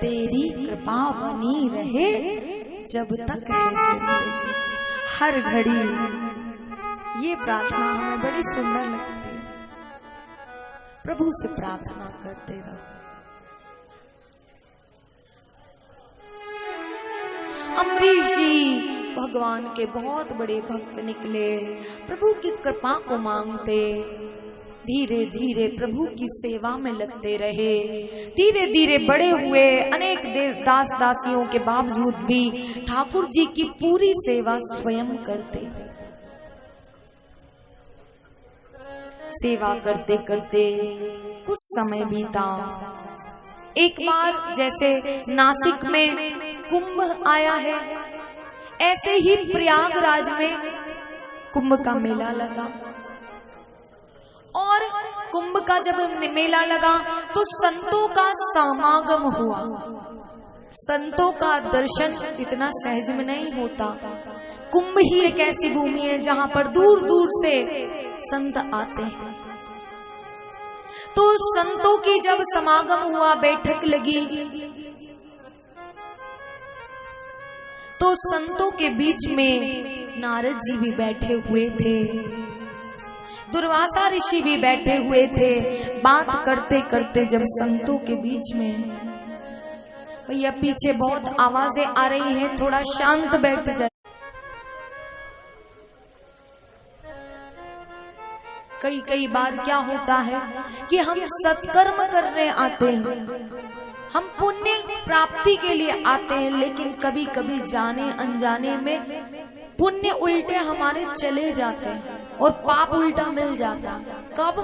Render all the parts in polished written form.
तेरी कृपा बनी रहे जब तक है जिंदगी। हर घड़ी ये प्रार्थना हमें बड़ी सुंदर लगती है। प्रभु से प्रार्थना करते रहो। अम्बरीश जी भगवान के बहुत बड़े भक्त निकले, प्रभु की कृपा को मांगते, धीरे धीरे प्रभु की सेवा में लगते रहे। धीरे धीरे बड़े हुए, अनेक दास दासियों के बावजूद भी ठाकुर जी की पूरी सेवा स्वयं करते। सेवा करते करते कुछ समय बीता। एक बार जैसे नासिक में कुंभ आया है, ऐसे ही प्रयागराज में कुंभ का मेला लगा। और कुंभ का जब मेला लगा तो संतों का समागम हुआ। संतों का दर्शन इतना सहज में नहीं होता। कुंभ ही एक ऐसी भूमि है जहां पर दूर दूर से संत आते हैं। तो संतों की जब समागम हुआ, बैठक लगी, तो संतों के बीच में नारद जी भी बैठे हुए थे, दुर्वासा ऋषि भी बैठे हुए थे। बात करते करते जब संतों के बीच में, भैया पीछे बहुत आवाजें आ रही हैं, थोड़ा शांत बैठ जाए। कई बार क्या होता है कि हम सत्कर्म करने आते हैं, हम पुण्य प्राप्ति के लिए आते हैं, लेकिन कभी कभी जाने अनजाने में पुण्य उल्टे हमारे चले जाते हैं और पाप उल्टा मिल जाता है। कब?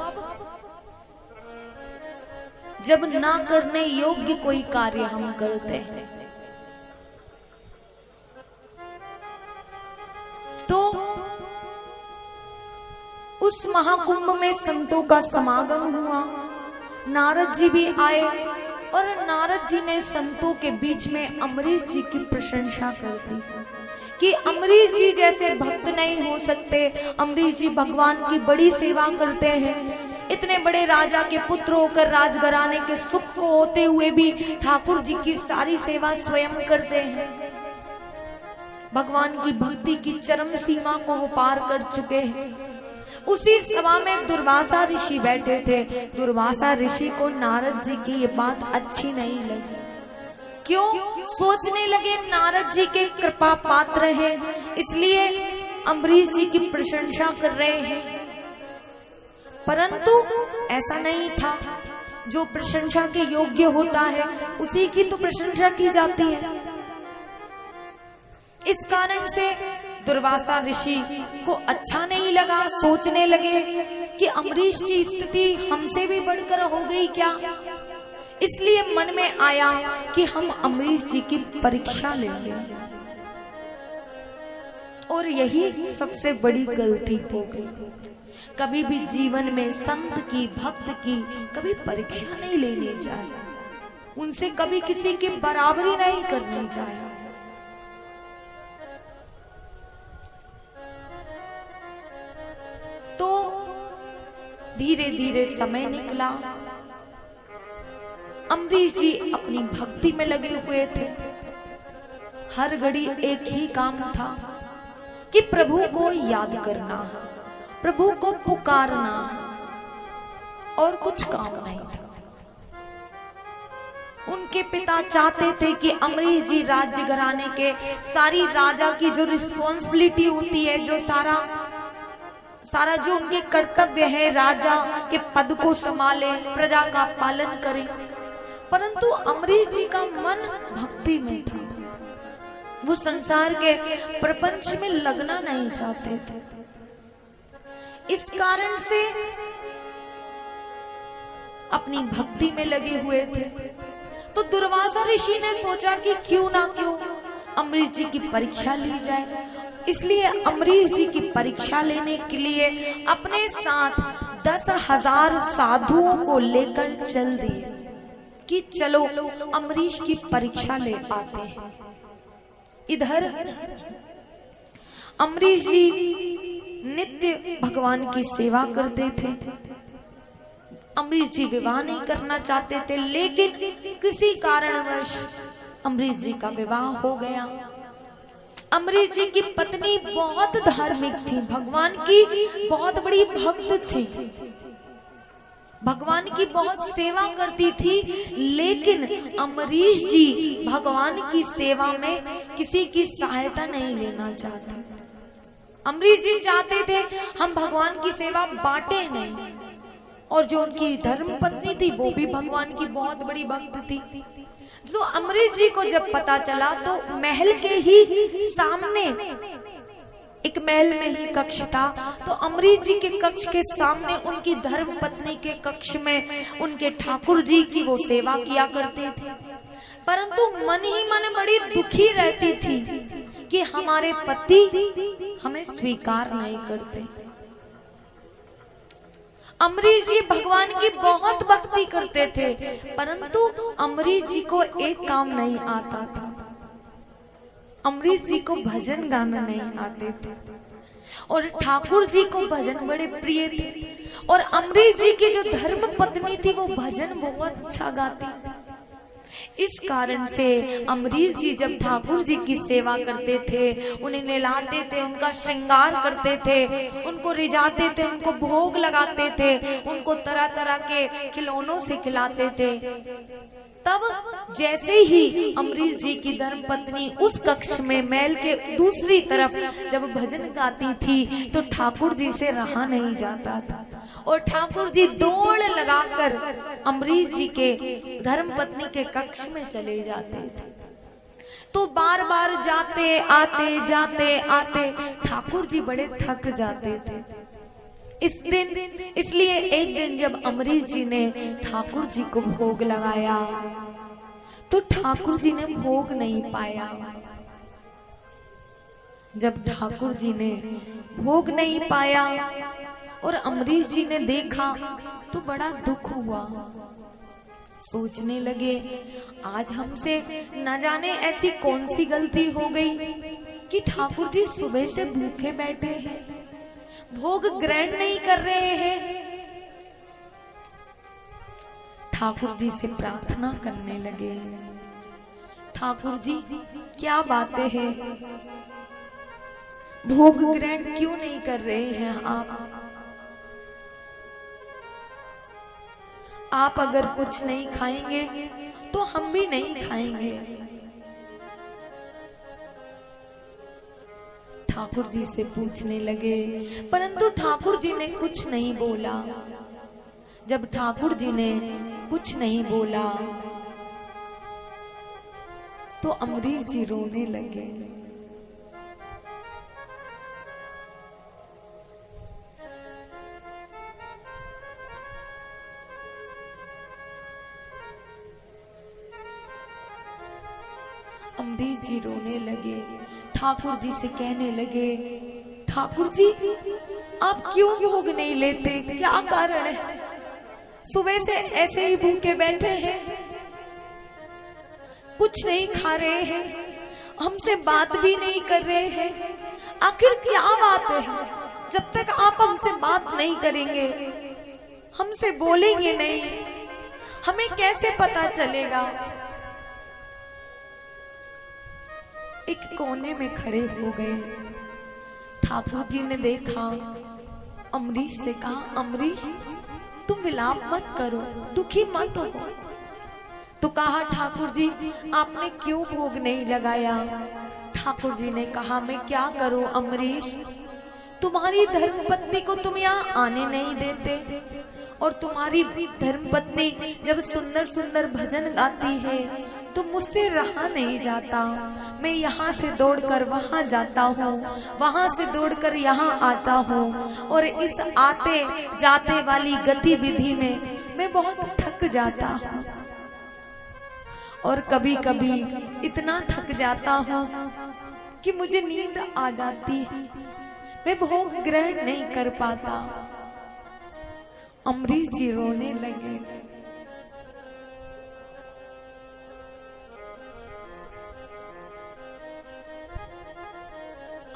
जब ना करने योग्य कोई कार्य हम करते हैं। तो उस महाकुंभ में संतों का समागम हुआ, नारद जी भी आए और नारद जी ने संतों के बीच में अम्बरीश जी की प्रशंसा कर दी कि अम्बरीश जी जैसे भक्त नहीं हो सकते। अम्बरीश जी भगवान की बड़ी सेवा करते हैं, इतने बड़े राजा के पुत्र होकर राजघराने के सुख को होते हुए भी ठाकुर जी की सारी सेवा स्वयं करते हैं। भगवान की भक्ति की चरम सीमा को वो पार कर चुके हैं। उसी सभा में दुर्वासा ऋषि बैठे थे। दुर्वासा ऋषि को नारद जी की ये बात अच्छी नहीं लगी। क्यों? सोचने लगे नारद जी के कृपा पात्र हैं, इसलिए अम्बरीश जी की प्रशंसा कर रहे हैं। परंतु ऐसा नहीं था। जो प्रशंसा के योग्य होता है उसी की तो प्रशंसा की जाती है। इस कारण से दुर्वासा ऋषि को अच्छा नहीं लगा। सोचने लगे कि अम्बरीश की स्थिति हमसे भी बढ़कर हो गई क्या। इसलिए मन में आया कि हम अम्बरीश जी की परीक्षा लेंगे। और यही सबसे बड़ी गलती हो गई। कभी भी जीवन में संत की, भक्त की कभी परीक्षा नहीं लेनी चाहिए, उनसे कभी किसी की बराबरी नहीं करनी चाहिए। तो धीरे धीरे समय निकला। अम्बरीश जी अपनी भक्ति में लगे हुए थे। हर घड़ी एक ही काम था कि प्रभु को याद करना, प्रभु को पुकारना, और कुछ काम नहीं था। उनके पिता चाहते थे कि अम्बरीश जी राज्य घराने के सारी राजा की जो रिस्पॉन्सिबिलिटी होती है, जो सारा जो उनके कर्तव्य है, राजा के पद को संभाले, प्रजा का पालन करें। परंतु अम्बरीश जी का मन भक्ति में था। वो संसार के प्रपंच में लगना नहीं चाहते थे। इस कारण से अपनी भक्ति में लगे हुए थे। तो दुर्वासा ऋषि ने सोचा कि क्यों ना क्यों अम्बरीश जी की परीक्षा ली जाए। इसलिए अम्बरीश जी की परीक्षा लेने के लिए अपने साथ 10,000 साधुओं को लेकर चल दिए कि चलो अम्बरीश की परीक्षा ले आते हैं। इधर अम्बरीश जी नित्य भगवान की सेवा करते थे। अमरीश जी विवाह नहीं करना चाहते थे, लेकिन किसी कारणवश अमरीश जी का विवाह हो गया। अमरीश जी की पत्नी बहुत धार्मिक थी, भगवान की बहुत बड़ी भक्त थी, भगवान की बहुत सेवा करती थी, लेकिन अमरीश जी भगवान की सेवा में किसी की सहायता नहीं लेना चाहते। अमरीश जी चाहते थे हम भगवान की सेवा बांटे नहीं, और जो उनकी धर्म पत्नी थी वो भी भगवान की बहुत बड़ी भक्त थी। तो अमरीश जी को जब पता चला तो महल के ही सामने, एक महल में ही कक्ष था, तो अमरीश जी के कक्ष के सामने उनकी धर्म पत्नी के कक्ष में उनके ठाकुर जी की वो सेवा किया करते थे। परंतु मन ही मन बड़ी दुखी रहती थी कि हमारे पति हमें स्वीकार नहीं करते। अमरीश जी भगवान की बहुत भक्ति करते थे, परंतु अमरीश जी को एक काम नहीं आता था, अमरीश जी को भजन गाना नहीं आते थे, और ठाकुर जी को भजन बड़े प्रिय थे, और अमरीश जी की जो धर्म पत्नी थी वो भजन बहुत अच्छा गाती थी। इस कारण से अमरीश जी जब ठाकुर जी की सेवा करते थे, उन्हें नहलाते थे, उनका श्रृंगार करते थे, उनको रिझाते थे, उनको भोग लगाते थे, उनको तरह तरह के खिलौनों से खिलाते थे, तब जैसे ही अमरीश जी की धर्मपत्नी उस कक्ष में महल के दूसरी तरफ जब भजन गाती थी तो ठाकुर जी से रहा नहीं जाता था, और ठाकुर जी दौड़ लगाकर अमरीश जी के धर्मपत्नी के कक्ष में चले जाते थे। तो बार बार जाते आते ठाकुर जी बड़े थक जाते थे। इसलिए एक दिन जब अमरीश जी ने ठाकुर जी को भोग लगाया तो ठाकुर जी ने भोग नहीं पाया। जब ठाकुर जी ने भोग नहीं पाया और अमरीश जी ने देखा तो बड़ा दुख हुआ। सोचने लगे आज हमसे न जाने ऐसी कौन सी गलती हो गई कि ठाकुर जी सुबह से भूखे बैठे हैं, भोग ग्रहण नहीं कर रहे हैं। ठाकुर जी से प्रार्थना करने लगे, ठाकुर जी क्या बातें हैं, भोग ग्रहण क्यों नहीं कर रहे हैं आप अगर कुछ नहीं खाएंगे तो हम भी नहीं खाएंगे। ठाकुर जी से पूछने लगे, परंतु ठाकुर जी ने कुछ नहीं बोला। जब ठाकुर जी ने कुछ नहीं बोला तो अमरीश जी रोने लगे। अमरीश जी रोने लगे, ठाकुर जी से कहने लगे, ठाकुर जी आप क्यों भोग नहीं लेते, क्या कारण है, सुबह से ऐसे ही भूखे बैठे हैं, कुछ नहीं खा रहे हैं, हमसे बात भी नहीं कर रहे हैं, आखिर क्या बात है, जब तक आप हमसे बात नहीं करेंगे, हमसे बोलेंगे नहीं, हमें कैसे पता चलेगा। एक कोने में खड़े हो गए। ठाकुर जी ने देखा, अमरीश से कहा, अमरीश तुम विलाप मत करो, दुखी मत हो। तो कहा, ठाकुर जी आपने क्यों भोग नहीं लगाया। ठाकुर जी ने कहा, मैं क्या करूं अमरीश, तुम्हारी धर्मपत्नी को तुम यहाँ आने नहीं देते, और तुम्हारी धर्मपत्नी जब सुंदर सुंदर भजन गाती है तो मुझसे रहा नहीं जाता। मैं यहाँ से दौड़कर वहाँ जाता हूँ, वहाँ से दौड़कर यहाँ आता हूँ, और इस आते जाते वाली गतिविधि में मैं बहुत थक जाता हूँ, और कभी कभी इतना थक जाता हूँ कि मुझे नींद आ जाती है, मैं भोग ग्रहण नहीं कर पाता। अमरीश जी रोने लगे।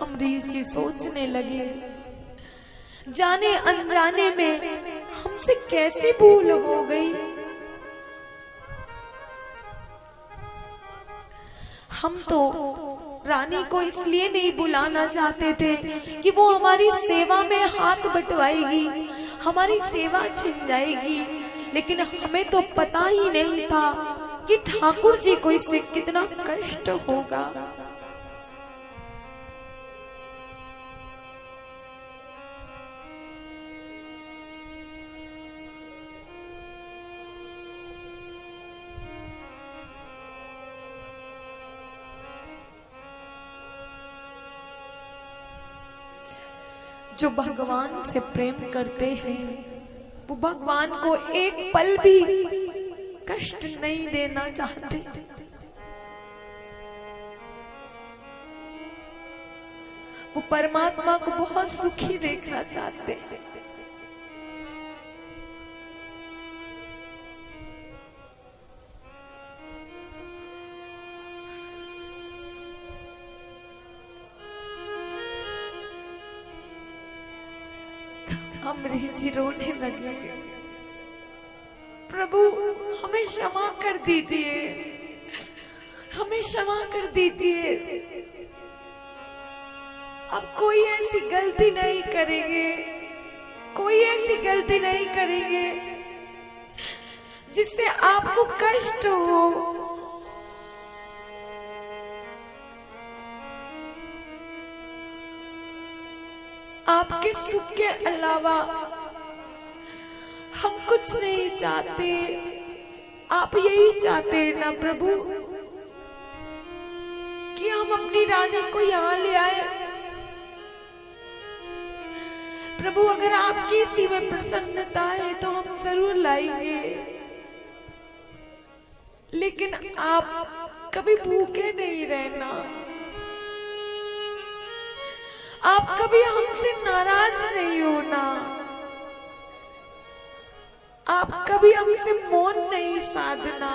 अमरीश जी सोचने लगे, जाने अनजाने में हम हमसे कैसी भूल हो गई। हम तो रानी को इसलिए नहीं बुलाना चाहते थे कि वो हमारी सेवा में हाथ बटवाएगी, हमारी सेवा छिन जाएगी, लेकिन हमें तो पता ही नहीं था कि ठाकुर जी को इससे कितना कष्ट होगा। जो भगवान से प्रेम करते हैं वो भगवान को एक पल भी कष्ट नहीं देना चाहते। वो परमात्मा को बहुत सुखी देखना चाहते हैं। अमरीश जी रोने लगे, प्रभु हमें क्षमा कर दीजिए, हमें क्षमा कर दीजिए, अब कोई ऐसी गलती नहीं करेंगे, कोई ऐसी गलती नहीं करेंगे जिससे आपको कष्ट हो। आपके सुख के अलावा हम कुछ नहीं चाहते। आप यही चाहते हैं ना प्रभु कि हम अपनी रानी को यहाँ ले आए। प्रभु अगर आपकी इसी में प्रसन्नता है तो हम जरूर लाएंगे, लेकिन आप कभी भूखे नहीं रहना, आप कभी हमसे नाराज नहीं होना, आप कभी हमसे मौन नहीं साधना।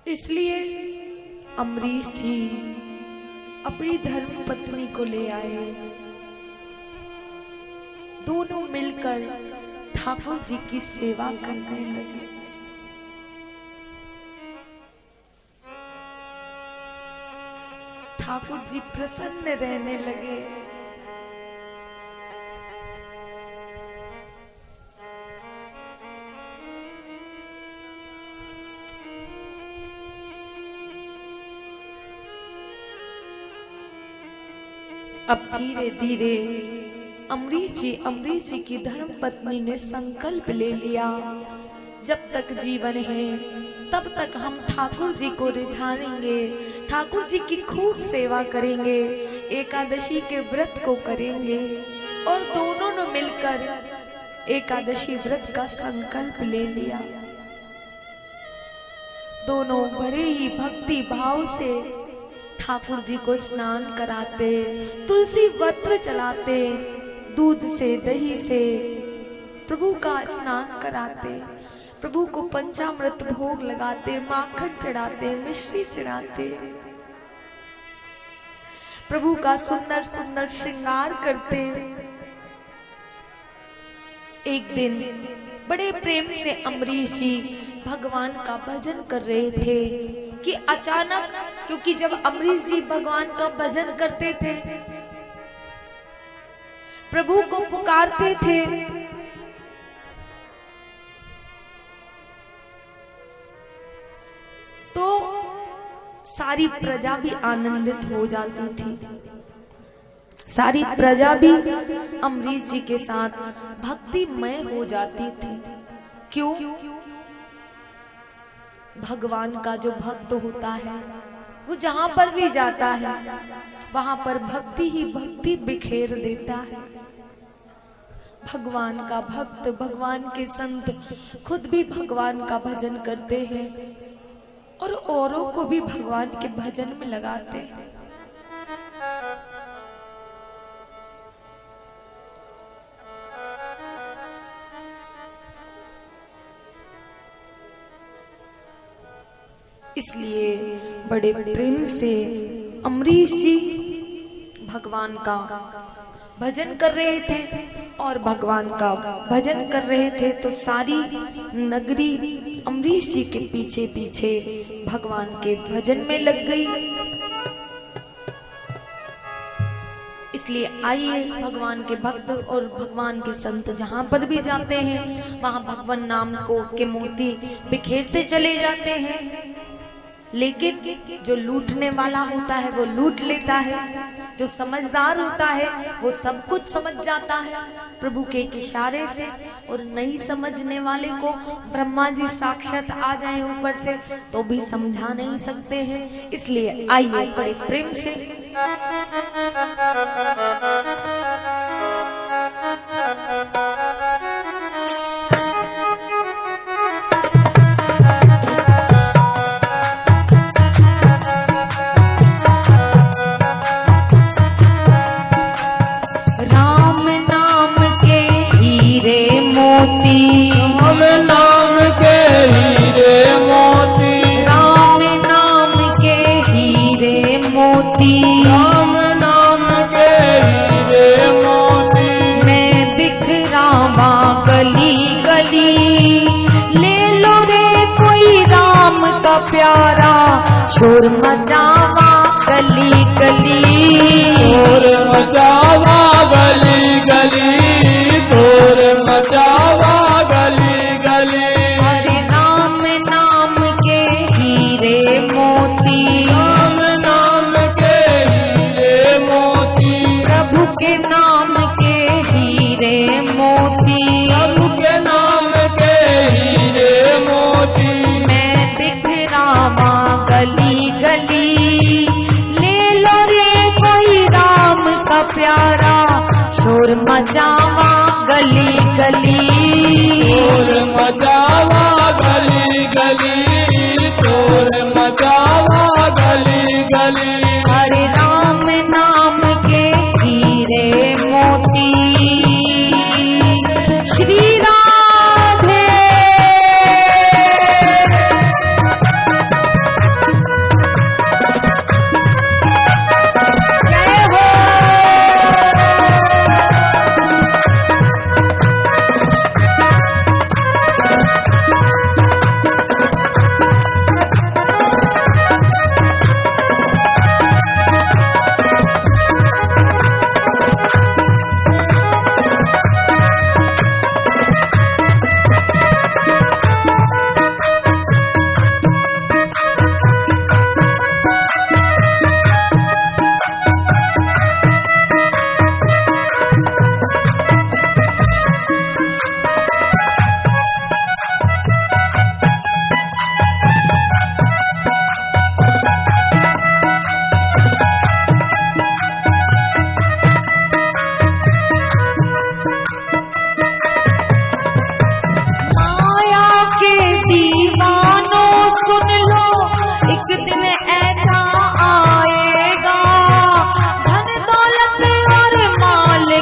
इसलिए अमरीश जी अपनी धर्म पत्नी को ले आए। दोनों मिलकर ठाकुर जी की सेवा करने लगे। ठाकुर जी प्रसन्न रहने लगे। अब धीरे धीरे अमरीश जी की धर्म पत्नी ने संकल्प ले लिया, जब तक जीवन है तब तक हम ठाकुर जी को रिझानेंगे, ठाकुर जी की खूब सेवा करेंगे, एकादशी के व्रत को करेंगे। और दोनों ने मिलकर एकादशी व्रत का संकल्प ले लिया। दोनों बड़े ही भक्ति भाव से ठाकुर जी को स्नान कराते, तुलसी वस्त्र चलाते, दूध से दही से प्रभु का स्नान कराते, प्रभु को पंचामृत भोग लगाते, माखन चढ़ाते, मिश्री चढ़ाते, प्रभु का सुंदर सुंदर श्रृंगार करते। एक दिन बड़े प्रेम से अमरीश जी भगवान का भजन कर रहे थे कि अचानक, क्योंकि जब अमरीश जी भगवान का भजन करते थे, प्रभु को पुकारते थे, तो सारी प्रजा भी आनंदित हो जाती थी। सारी प्रजा भी अमरीश जी के साथ भक्तिमय हो जाती थी। क्यों? भगवान का जो भक्त होता है वो जहां पर भी जाता है वहां पर भक्ति ही भक्ति बिखेर देता है। भगवान का भक्त, भगवान के संत खुद भी भगवान का भजन करते हैं और औरों को भी भगवान के भजन में लगाते हैं। इसलिए बड़े प्रेम से अमरीश जी भगवान का भजन कर रहे थे और भगवान का भजन कर रहे थे तो सारी नगरी अमरीश जी के पीछे पीछे भगवान के भजन में लग गई। इसलिए आइए भगवान के भक्त और भगवान के संत जहाँ पर भी जाते हैं वहाँ भगवान नाम को के मोती बिखेरते चले जाते हैं। लेकिन जो लूटने वाला होता है वो लूट लेता है, जो समझदार होता है वो सब कुछ समझ जाता है प्रभु के इशारे से, और नहीं समझने वाले को ब्रह्मा जी साक्षात आ जाए ऊपर से तो भी समझा नहीं सकते हैं। इसलिए आइए बड़े प्रेम से राम नाम के हीरे मोती, राम नाम के हीरे मोती, राम नाम के हीरे मोती। मैं बिखरावा गली गली, ले लो रे कोई राम का प्यारा, शोर मचावा गली गली, शोर मचावा गली गली, शोर मचावा गली गली। हरे राम नाम के हीरे मोती, राम नाम के हीरे मोती, प्रभु के नाम के हीरे मोती, प्रभु के नाम के हीरे मोती। मैं बिखरावा गली गली, ले लो रे कोई राम का प्यारा, शोर मचावा गली गली, शोर मचावा गली गली, शोर मचावा गली गली। हरे राम नाम के हीरे मोती। श्री राधे जय हो।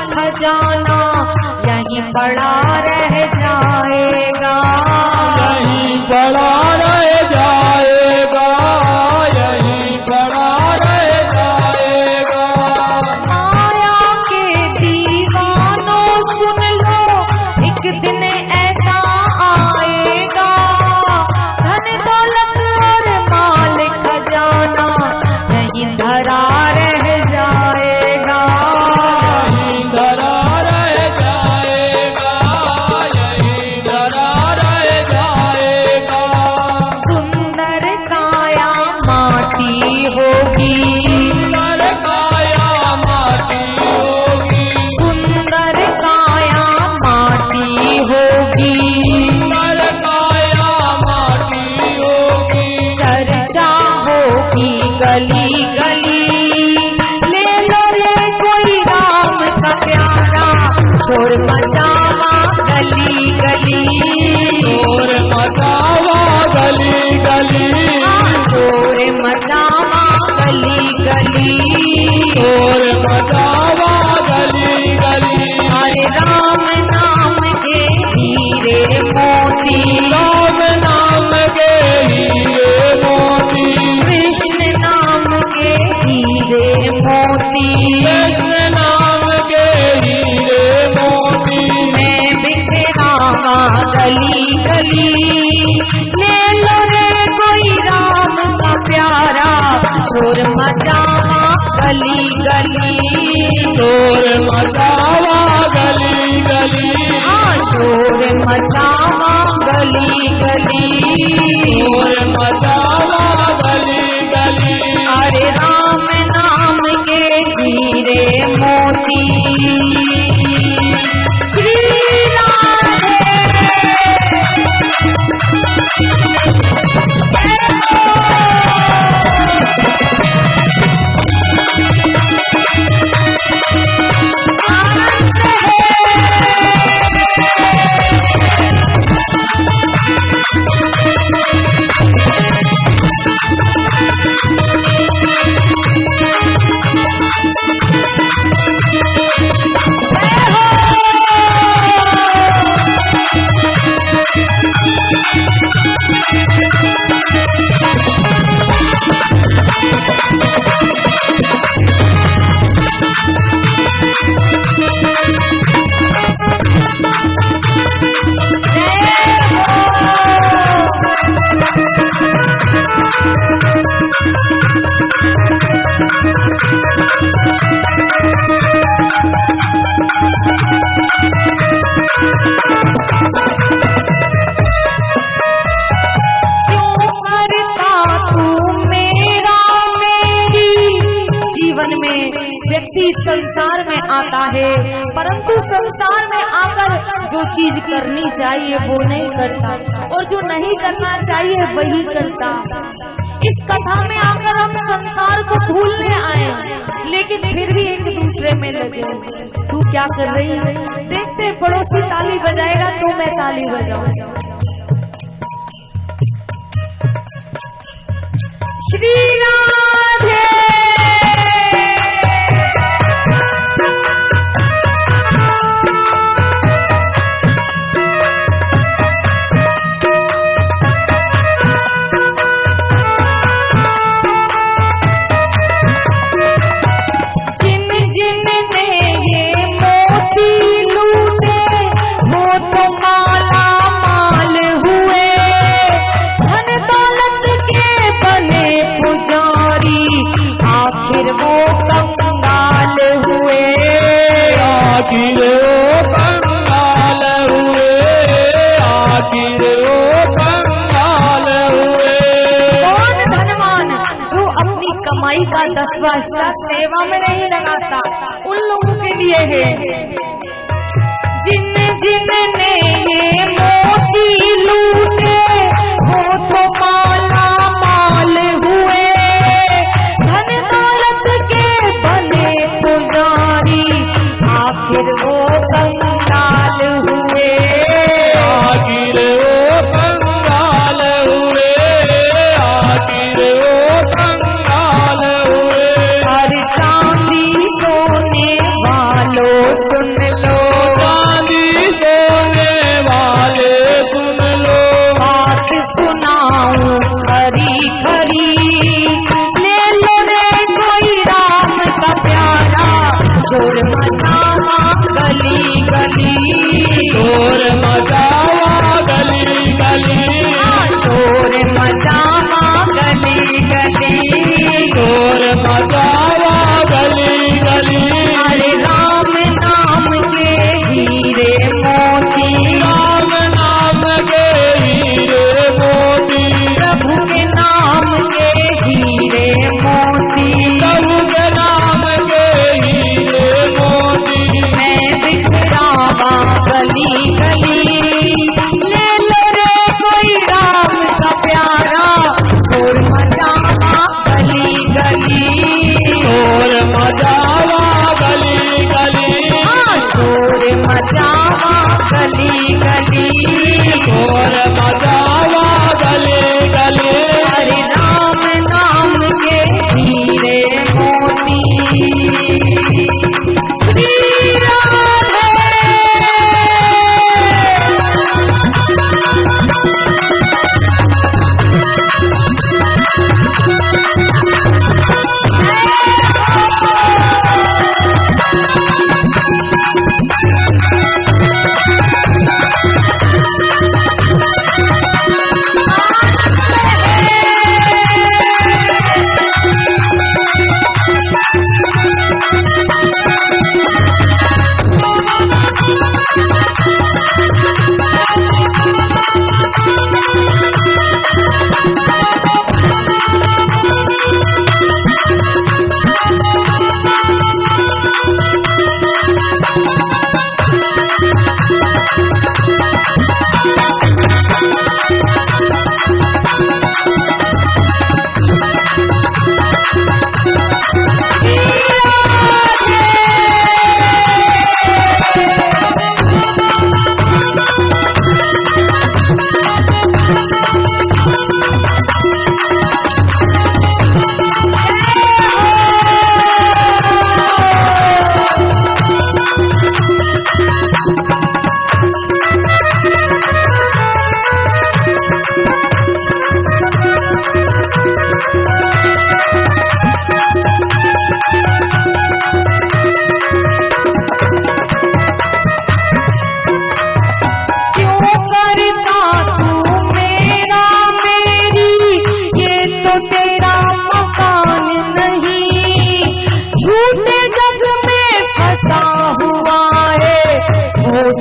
खजाना यहीं पड़ा रह जाएगा, यहीं पड़ा रह जाएगा, यहीं पड़ा रह जाएगा। माया के दीवानों सुन लो, एक दिन ऐसा आएगा, धन दौलत और माल खजाना यहीं धरा रह जाएगा, धरा रह जाएगा, यहीं धरा रह जाएगा। सुंदर काया माटी होगी, सुंदर काया माटी होगी, सुंदर काया माटी होगी, सुंदर काया माटी होगी। चर्चा होगी गली गली, ले लो रे कोई राम का प्यारा, शोर मचावा गली गली, शोर मचावा गली गली, शोर मचावा गली गली, शोर मचावा गली गली। हरे राम नाम के हीरे मोती, राम नाम के हीरे मोती, कृष्ण नाम के हीरे मोती, कृष्ण नाम के हीरे मोती। मैं बिखरावा गली गली, ले लो रे कोई राम का प्यारा, शोर मचावा गली गली, शोर मचावा गली गली, शोर मचावा गली गली, शोर मचावा गली गली। अरे राम नाम के हीरे मोती, श्री राधे। व्यक्ति संसार में आता है, परंतु संसार में आकर जो चीज करनी चाहिए वो नहीं करता, और जो नहीं करना चाहिए वही करता। इस कथा में आकर हम संसार को भूलने आए, लेकिन फिर भी एक दूसरे में लगे। तू क्या कर रही है? देखते पड़ोसी ताली बजाएगा तो मैं ताली बजाऊंगा। श्री राधे। कमाई का 10वां हिस्सा सेवा में नहीं लगाता, उन लोगों के लिए है जिन जिन ने ये मोती लूटे वो तो माला माल हुए, धन दौलत के बने पुजारी आखिर वो कंगाल हुए, आखिर वो कंगाल हुए, आखिर वो कंगाल हुए। हर चांदी सोने वालों सुन लो, चांदी सोने वाले सुन लो, बात सुनाऊं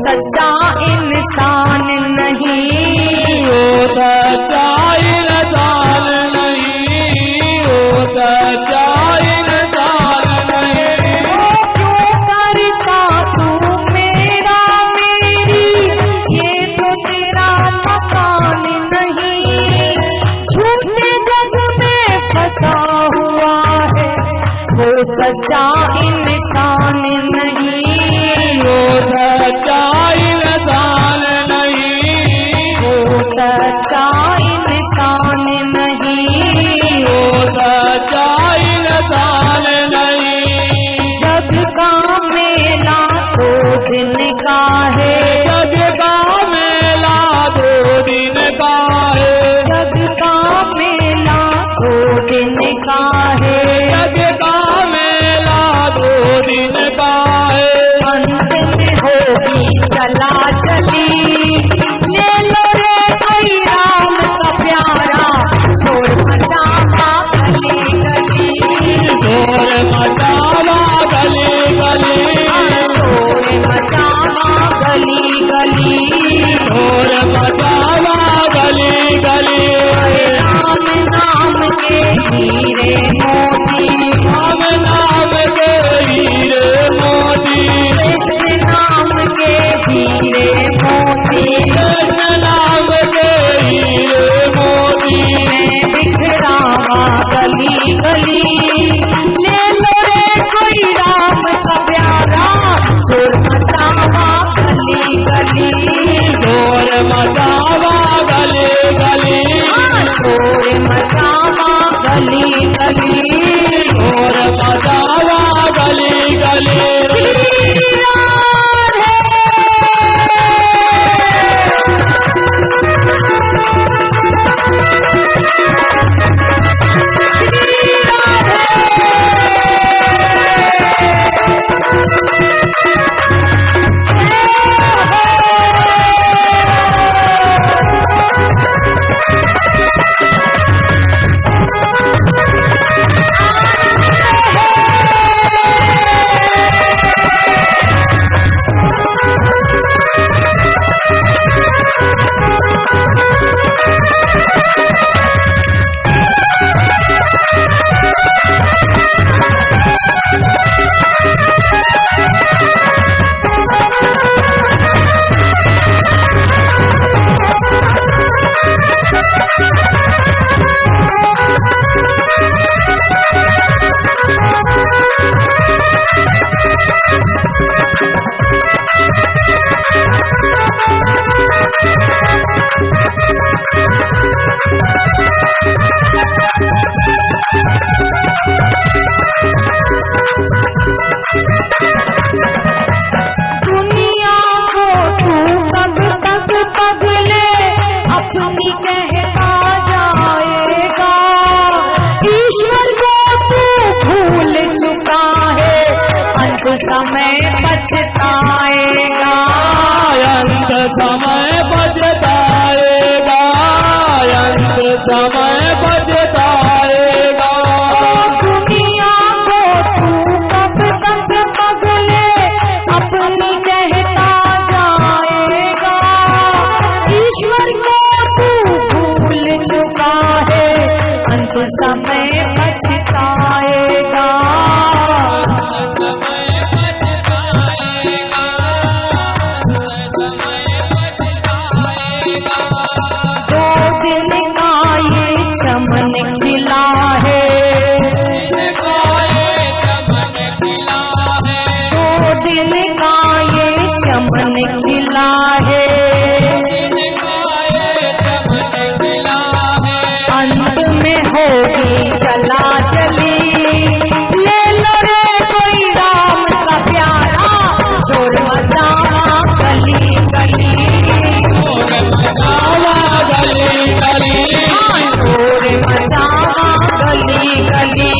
सच्चा इंसान नहीं, वो सच्चा इंसान नहीं, वो सच्चा इंसान नहीं। क्यों करता तू मेरा मेरी, ये तो तेरा मकान नहीं। झूठे जग में फंसा हुआ है, वो सच्चा इंसान नहीं, वो सच्चा इंसान नहीं, वो सच्चा इंसान नहीं, वो सच्चा इंसान नहीं। जग का मेला दो दिन का है, जग का मेला 2 दिन का है, जग का मेला 2 दिन का है, जग का मेला 2 दिन का है। अंत में होगी चला चली, ले लो रे कोई राम का प्यारा, छोड़ मचावा गली गली, शोर मचावा गली गली, छोड़ मचावा गली गली, शोर मचावा गली गली। राम नाम के हीरे मोती, राम नाम के हीरे मोती, कृष्ण नाम के हीरे मोती, कृष्ण नाम के हीरे मोती। मैं बिखरावा गली गली, ले लो रे कोई राम का प्यारा, छोड़ मचावा गली गली, शोर मचावा गली गली, छोड़ मचावा गली गली, शोर मचावा गली गली। समय पछताएगा, अंत समय पछताएगा, अंत समय पछताएगा। दुनिया को तू कब तक पगले अपनी कहता जाएगा, ईश्वर को तू भूल चुका है, अंत समय पछताएगा। चमन खिला है, 2 दिन का ये चमन खिला है, अंत में होगी चला चली, ले लो रे कोई राम का प्यारा, शोर मचावा गली गली, शोर मचावा गली गली, शोर मचावा गली गली,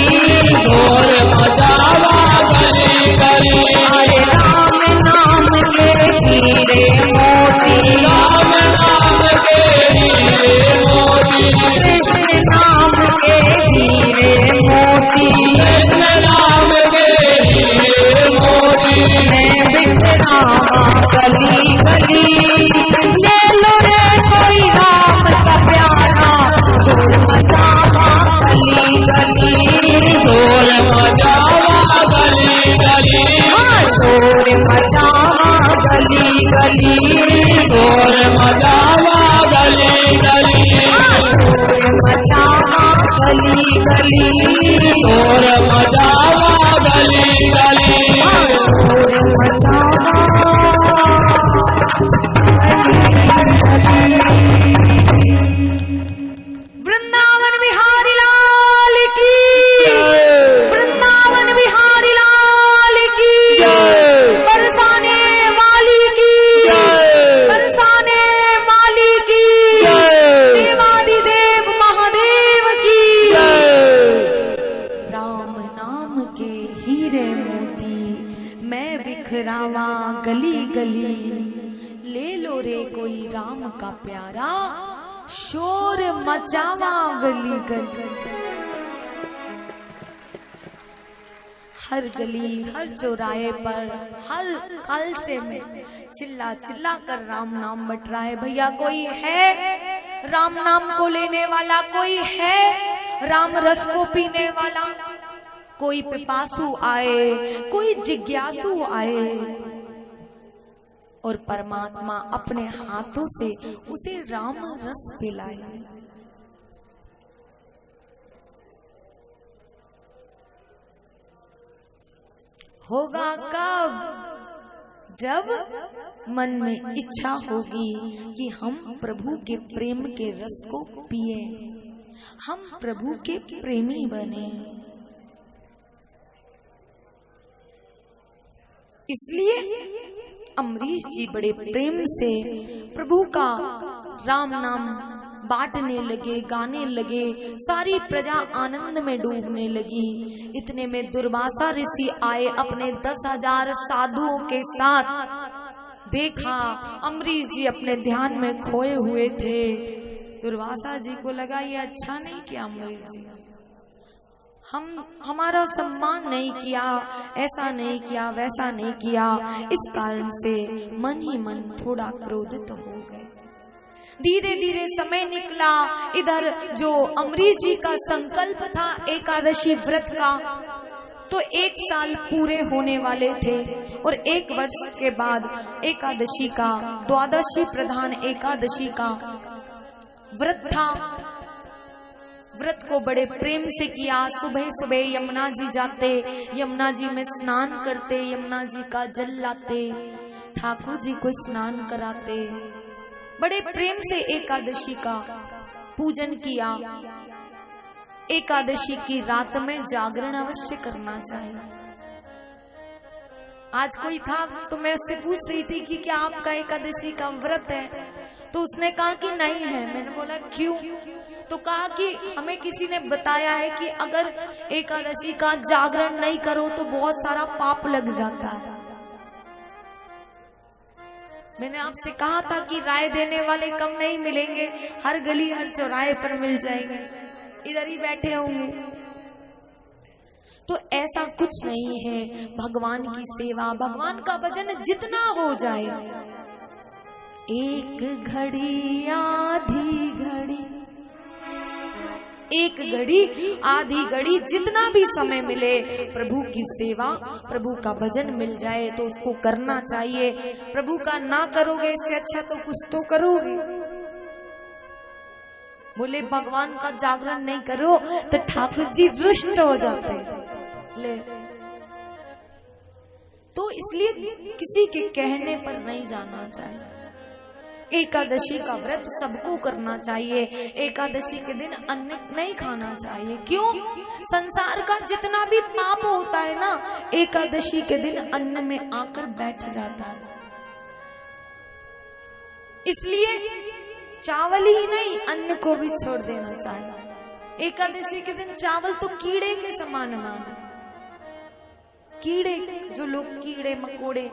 शोर मचावा गली गली। अरे राम नाम के हीरे मोती, राम नाम के हीरे मोती, कृष्ण नाम के हीरे मोती, कृष्ण नाम के हीरे मोती, मैं बिखरावा गली गली, ले लो रे कोई राम का प्यारा, शोर मचावा गली गली, शोर मचावा गली गली, शोर मचावा गली गली, शोर मचावा गली गली, शोर मचावा गली गली, शोर मचावा गली गली, शोर मचावा वृंदावन बिहारी लाल की, वृंदावन बिहारी लाल की, बरसाने वाली की, बरसाने वाली की, देवादिदेव महादेव की। राम नाम के हीरे मोती, मैं बिखरावा गली गली, ले लो रे कोई राम का प्यारा, शोर मचावा गली गली। हर गली हर चौराहे पर हर कल से में चिल्ला चिल्ला कर राम नाम बट रहा है। भैया कोई है राम नाम को लेने वाला, कोई है राम रस को पीने वाला, कोई पिपासु आए, कोई जिज्ञासु आए और परमात्मा अपने हाथों से उसे राम रस पिलाए। होगा कब? जब मन में इच्छा होगी कि हम प्रभु के प्रेम के रस को पिए, हम प्रभु के प्रेमी बने। इसलिए अम्बरीश जी बड़े प्रेम से प्रभु का राम नाम बांटने लगे, गाने लगे, सारी प्रजा आनंद में डूबने लगी। इतने में दुर्वासा ऋषि आए अपने 10,000 साधुओं के साथ। देखा अम्बरीश जी अपने ध्यान में खोए हुए थे। दुर्वासा जी को लगा ये अच्छा नहीं किया अम्बरीश जी, हमारा सम्मान नहीं किया, ऐसा नहीं किया, वैसा नहीं किया। इस कारण से मन ही मन थोड़ा क्रोधित हो गए। धीरे धीरे समय निकला। इधर जो अम्बरीश जी का संकल्प था एकादशी व्रत का, तो 1 साल पूरे होने वाले थे और 1 वर्ष के बाद एकादशी का, द्वादशी प्रधान एकादशी का व्रत था। व्रत को बड़े प्रेम से किया। सुबह सुबह यमुना जी जाते, यमुना जी में स्नान करते, यमुना जी का जल लाते, ठाकुर जी को स्नान कराते। बड़े प्रेम से एकादशी का पूजन किया। एकादशी की रात में जागरण अवश्य करना चाहिए। आज कोई था तो मैं उससे पूछ रही थी कि क्या आपका एकादशी का व्रत है, तो उसने कहा कि नहीं है। मैंने बोला क्यों? तो कहा कि हमें किसी ने बताया है कि अगर एकादशी का जागरण नहीं करो तो बहुत सारा पाप लग जाता है। मैंने आपसे कहा था कि राय देने वाले कम नहीं मिलेंगे, हर गली हर चौराहे पर मिल जाएंगे, इधर ही बैठे होंगे। तो ऐसा कुछ नहीं है। भगवान की सेवा, भगवान का भजन जितना हो जाए, एक घड़ी आधी घड़ी, एक घड़ी आधी घड़ी, जितना भी समय मिले प्रभु की सेवा, प्रभु का भजन मिल जाए तो उसको करना चाहिए। प्रभु का ना करोगे इससे अच्छा तो कुछ तो करोगे। बोले भगवान का जागरण नहीं करो तो ठाकुर जी रुष्ट हो जाते ले। तो इसलिए किसी के कहने पर नहीं जाना चाहिए। एकादशी का व्रत सबको करना चाहिए। एकादशी के दिन अन्न नहीं खाना चाहिए। क्यों? संसार का जितना भी पाप होता है ना, एकादशी के दिन अन्न में आकर बैठ जाता है। इसलिए चावल ही नहीं, अन्न को भी छोड़ देना चाहिए। एकादशी के दिन चावल तो कीड़े के समान माने। कीड़े, जो लोग कीड़े मकोड़े,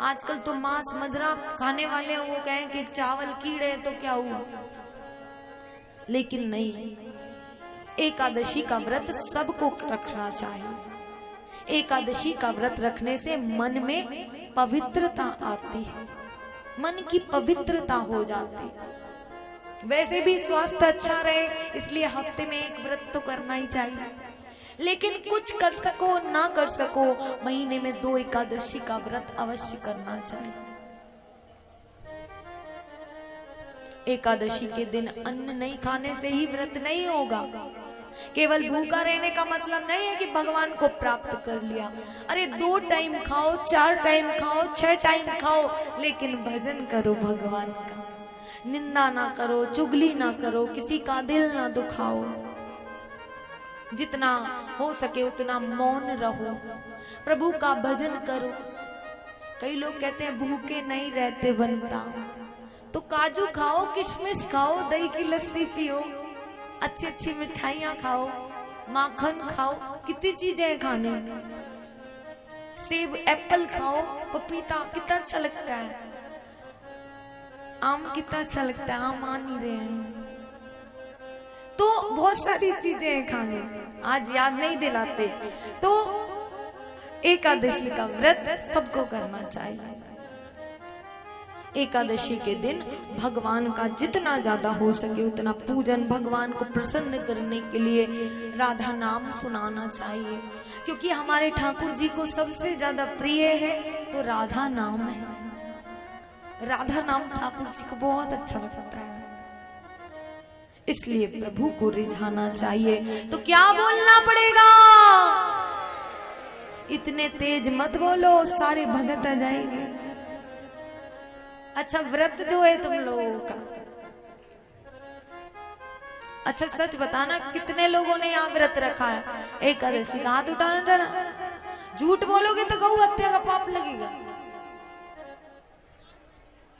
आजकल तो मांस मदिरा खाने वाले हैं, वो कहें कि चावल कीड़े तो क्या हुआ, लेकिन नहीं। एकादशी का व्रत सबको रखना चाहिए। एकादशी का व्रत रखने से मन में पवित्रता आती है, मन की पवित्रता हो जाती है। वैसे भी स्वास्थ्य अच्छा रहे इसलिए हफ्ते में एक व्रत तो करना ही चाहिए। लेकिन कुछ कर सको ना कर सको, महीने में 2 एकादशी का व्रत अवश्य करना चाहिए। एकादशी के दिन अन्न नहीं खाने से ही व्रत नहीं होगा। केवल भूखा रहने का मतलब नहीं है कि भगवान को प्राप्त कर लिया। अरे 2 टाइम खाओ, 4 टाइम खाओ, 6 टाइम खाओ, लेकिन भजन करो भगवान का। निंदा ना करो, चुगली ना करो, किसी का दिल ना दुखाओ। जितना हो सके उतना मौन रहो, प्रभु का भजन करो। कई लोग कहते हैं भूखे नहीं रहते बनता, तो काजू खाओ, किशमिश खाओ, दही की लस्सी पियो, अच्छी अच्छी मिठाइयाँ खाओ, माखन खाओ, कितनी चीजें हैं खाने में। सेब एप्पल खाओ, पपीता कितना अच्छा लगता है, आम कितना अच्छा लगता है, आम आ नहीं रहे हैं। तो बहुत सारी चीजें हैं खाने, आज याद नहीं दिलाते। तो एकादशी का व्रत सबको करना चाहिए। एकादशी के दिन भगवान का जितना ज्यादा हो सके उतना पूजन, भगवान को प्रसन्न करने के लिए राधा नाम सुनाना चाहिए, क्योंकि हमारे ठाकुर जी को सबसे ज्यादा प्रिय है तो राधा नाम है। राधा नाम ठाकुर जी को बहुत अच्छा लगता है, इसलिए प्रभु को रिझाना चाहिए। तो क्या बोलना पड़ेगा? इतने तेज मत बोलो, सारे भगत आ जाएंगे। अच्छा, व्रत जो है तुम लोगों का, अच्छा सच बताना कितने लोगों ने यहाँ व्रत रखा है? एकादशी का हाथ उठाना जरा। झूठ बोलोगे तो गौ हत्या का पाप लगेगा।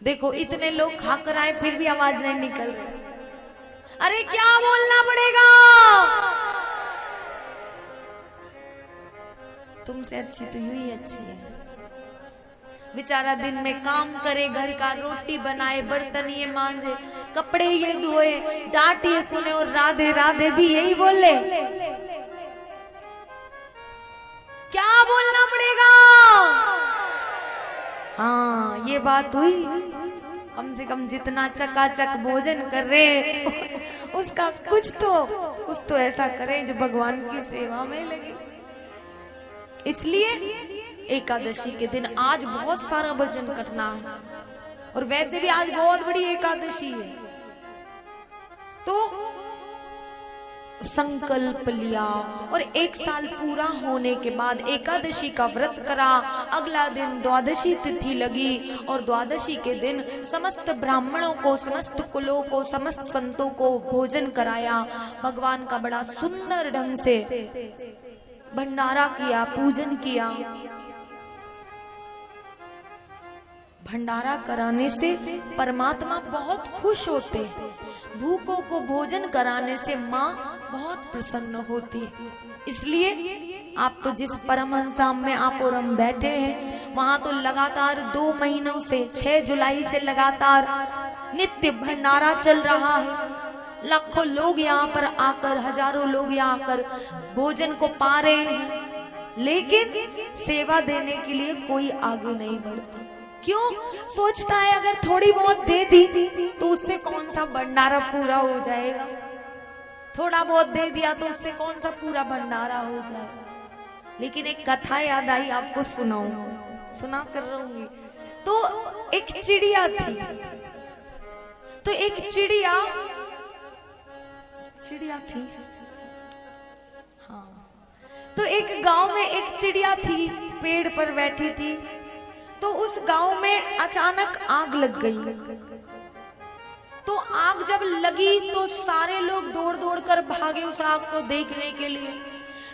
देखो इतने लोग खाकर आए फिर भी आवाज नहीं निकल रही। अरे क्या बोलना पड़ेगा? तुमसे अच्छी तो यूं ही अच्छी है। बेचारा दिन में काम करे, घर का रोटी बनाए, बर्तन ये मांजे, कपड़े ये धोए, डांट ये सुने और राधे राधे भी यही बोले। क्या बोलना पड़ेगा? हाँ, ये बात हुई। कम से कम जितना चकाचक भोजन कर रहे उसका कुछ तो ऐसा करें जो भगवान की सेवा में लगे। इसलिए एकादशी के दिन आज बहुत सारा भजन करना है, और वैसे भी आज बहुत बड़ी एकादशी है। तो संकल्प लिया और 1 साल पूरा होने के बाद एकादशी का व्रत करा। अगला दिन द्वादशी तिथि लगी और द्वादशी के दिन समस्त ब्राह्मणों को, समस्त कुलों को, समस्त संतों को भोजन कराया। भगवान का बड़ा सुंदर ढंग से भंडारा किया, पूजन किया। भंडारा कराने से परमात्मा बहुत खुश होते हैं। भूखों को भोजन कराने से माँ बहुत प्रसन्न होती है। इसलिए आप तो जिस परमहंस में आप और हम बैठे हैं, वहां तो लगातार 2 महीनों से 6 जुलाई से लगातार नित्य भंडारा चल रहा है। लाखों लोग यहाँ पर आकर, हजारों लोग यहाँ आकर भोजन को पा रहे हैं, लेकिन सेवा देने के लिए कोई आगे नहीं बढ़ता। क्यों? सोचता है अगर थोड़ी बहुत दे दी तो उससे कौन सा भंडारा पूरा हो जाएगा, थोड़ा बहुत दे दिया तो उससे कौन सा पूरा भंडारा हो जाएगा। लेकिन एक कथा याद आई, आपको सुना कर रहूंगी। तो एक चिड़िया थी, तो एक चिड़िया थी, हाँ, तो एक गांव में एक चिड़िया थी, पेड़ पर बैठी थी। तो उस गांव में अचानक आग लग गई। तो आग जब लगी तो सारे लोग दौड़ दौड़ कर भागे उस आग को देखने के लिए।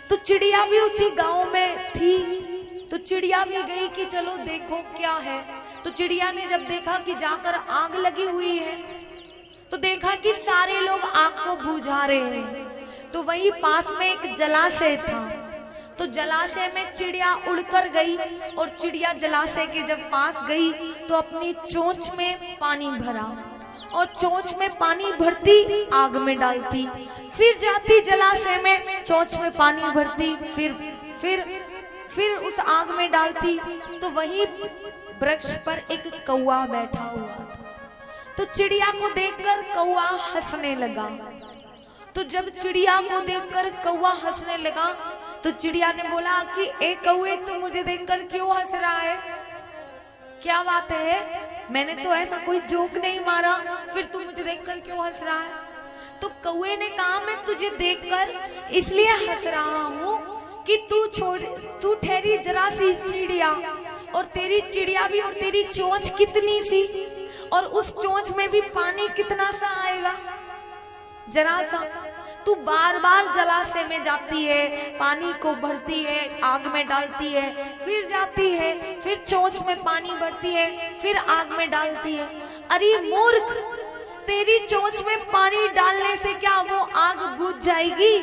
तो चिड़िया भी उसी गांव में थी, तो चिड़िया भी गई कि चलो देखो क्या है। तो चिड़िया ने जब देखा कि जाकर आग लगी हुई है, तो देखा कि सारे लोग आग को बुझा रहे हैं। तो वही पास में एक जलाशय था, तो जलाशय में चिड़िया उड़कर गई और चिड़िया जलाशय के जब पास गई तो अपनी चोंच में पानी भरा और चोंच में पानी भरती आग में डालती, फिर जाती जलाशय में चोंच में पानी भरती, फिर उस आग में डालती। तो वही वृक्ष पर एक कौवा बैठा हुआ था। तो चिड़िया को देखकर कौवा हंसने लगा। तो जब चिड़िया को देखकर कौवा हंसने लगा तो चिड़िया ने बोला कि ए कौवे, तू मुझे देखकर क्यों हंस रहा है, क्या बात है? मैंने तो ऐसा कोई जोक नहीं मारा, फिर तू मुझे देखकर क्यों हंस रहा है? तो कौवे ने कहा, मैं तुझे देखकर इसलिए हंस रहा हूँ कि तू ठहरी जरा सी चिड़िया, और तेरी चिड़िया भी और तेरी चोंच कितनी सी, और उस चोंच में भी पानी कितना सा आएगा, जरा सा। तू बार बार जलाशय में जाती है, पानी को भरती है, आग में डालती है, फिर जाती है, फिर चोंच में पानी भरती है, फिर आग में डालती है। अरे मूर्ख, तेरी चोंच में पानी डालने से क्या वो आग बुझ जाएगी?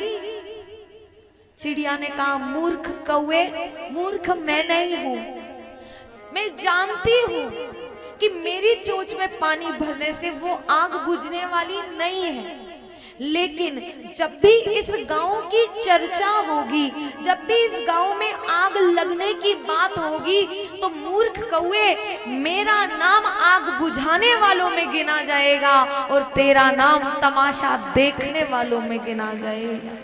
चिड़िया ने कहा, मूर्ख कौवे, मूर्ख मैं नहीं हूं, मैं जानती हूं कि मेरी चोंच में पानी भरने से वो आग बुझने वाली नहीं है। लेकिन जब भी इस गांव की चर्चा होगी, जब भी इस गांव में आग लगने की बात होगी, तो मूर्ख कौवे, मेरा नाम आग बुझाने वालों में गिना जाएगा और तेरा नाम तमाशा देखने वालों में गिना जाएगा।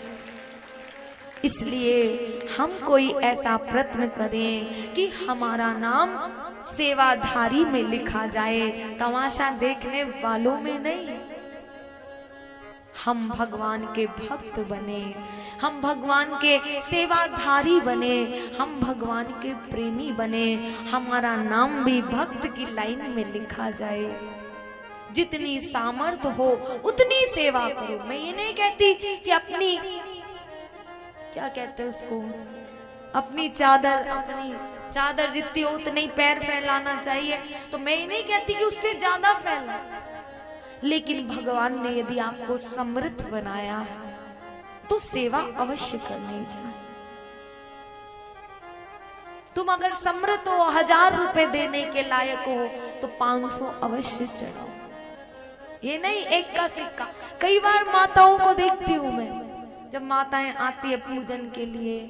इसलिए हम कोई ऐसा प्रयत्न करें कि हमारा नाम सेवाधारी में लिखा जाए, तमाशा देखने वालों में नहीं। हम भगवान के भक्त बने, हम भगवान के सेवाधारी बने, हम भगवान के प्रेमी बने, हमारा नाम भी भक्त की लाइन में लिखा जाए। जितनी सामर्थ्य हो उतनी सेवा करो। मैं ये नहीं कहती कि अपनी, क्या कहते हैं उसको, अपनी चादर जितनी हो उतने ही पैर फैलाना चाहिए। तो मैं ये नहीं कहती कि उससे ज्यादा फैला, लेकिन भगवान ने यदि आपको समृद्ध बनाया है तो सेवा अवश्य करनी चाहिए। तुम अगर समृद्ध हो, 1000 रुपए देने के लायक हो, तो 500 अवश्य चढ़ाओ। ये नहीं एक का सिक्का। कई बार माताओं को देखती हूं मैं, जब माताएं आती है पूजन के लिए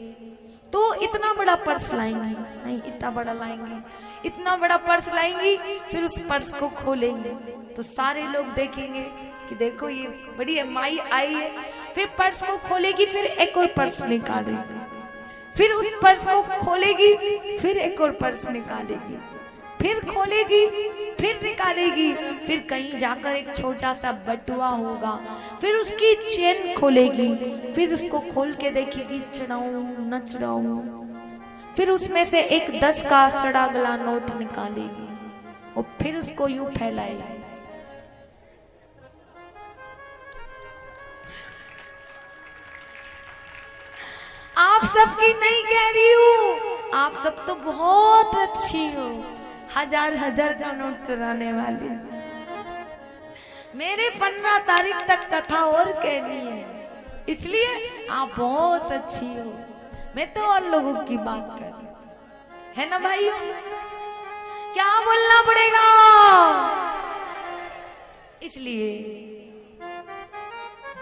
तो इतना बड़ा पर्स लाएंगी, नहीं इतना बड़ा लाएंगी, इतना बड़ा पर्स लाएंगी, फिर उस पर्स को खोलेंगे तो सारे लोग देखेंगे कि देखो ये बड़ी माई आई है। फिर पर्स को खोलेगी, फिर एक और पर्स निकालेगी, फिर उस पर्स को खोलेगी, फिर एक और पर्स निकालेगी, फिर खोलेगी, फिर निकालेगी, फिर कहीं जाकर एक छोटा सा बटुआ होगा, फिर उसकी चेन खोलेगी, फिर उसको खोल के देखेगी चढ़ाऊं न चढ़ाऊं, फिर उसमें से एक 10 का सड़ा गला नोट निकालेगी और फिर उसको यूं फैलाएगी। आप सबकी नहीं कह रही हूँ, आप सब तो बहुत अच्छी हो, 1000 का नोट चुराने वाली। मेरे 15 तारीख तक कथा और कहनी है, इसलिए आप बहुत अच्छी हो। मैं तो और लोगों की बात कर, है ना भाइयों? क्या बोलना पड़ेगा? इसलिए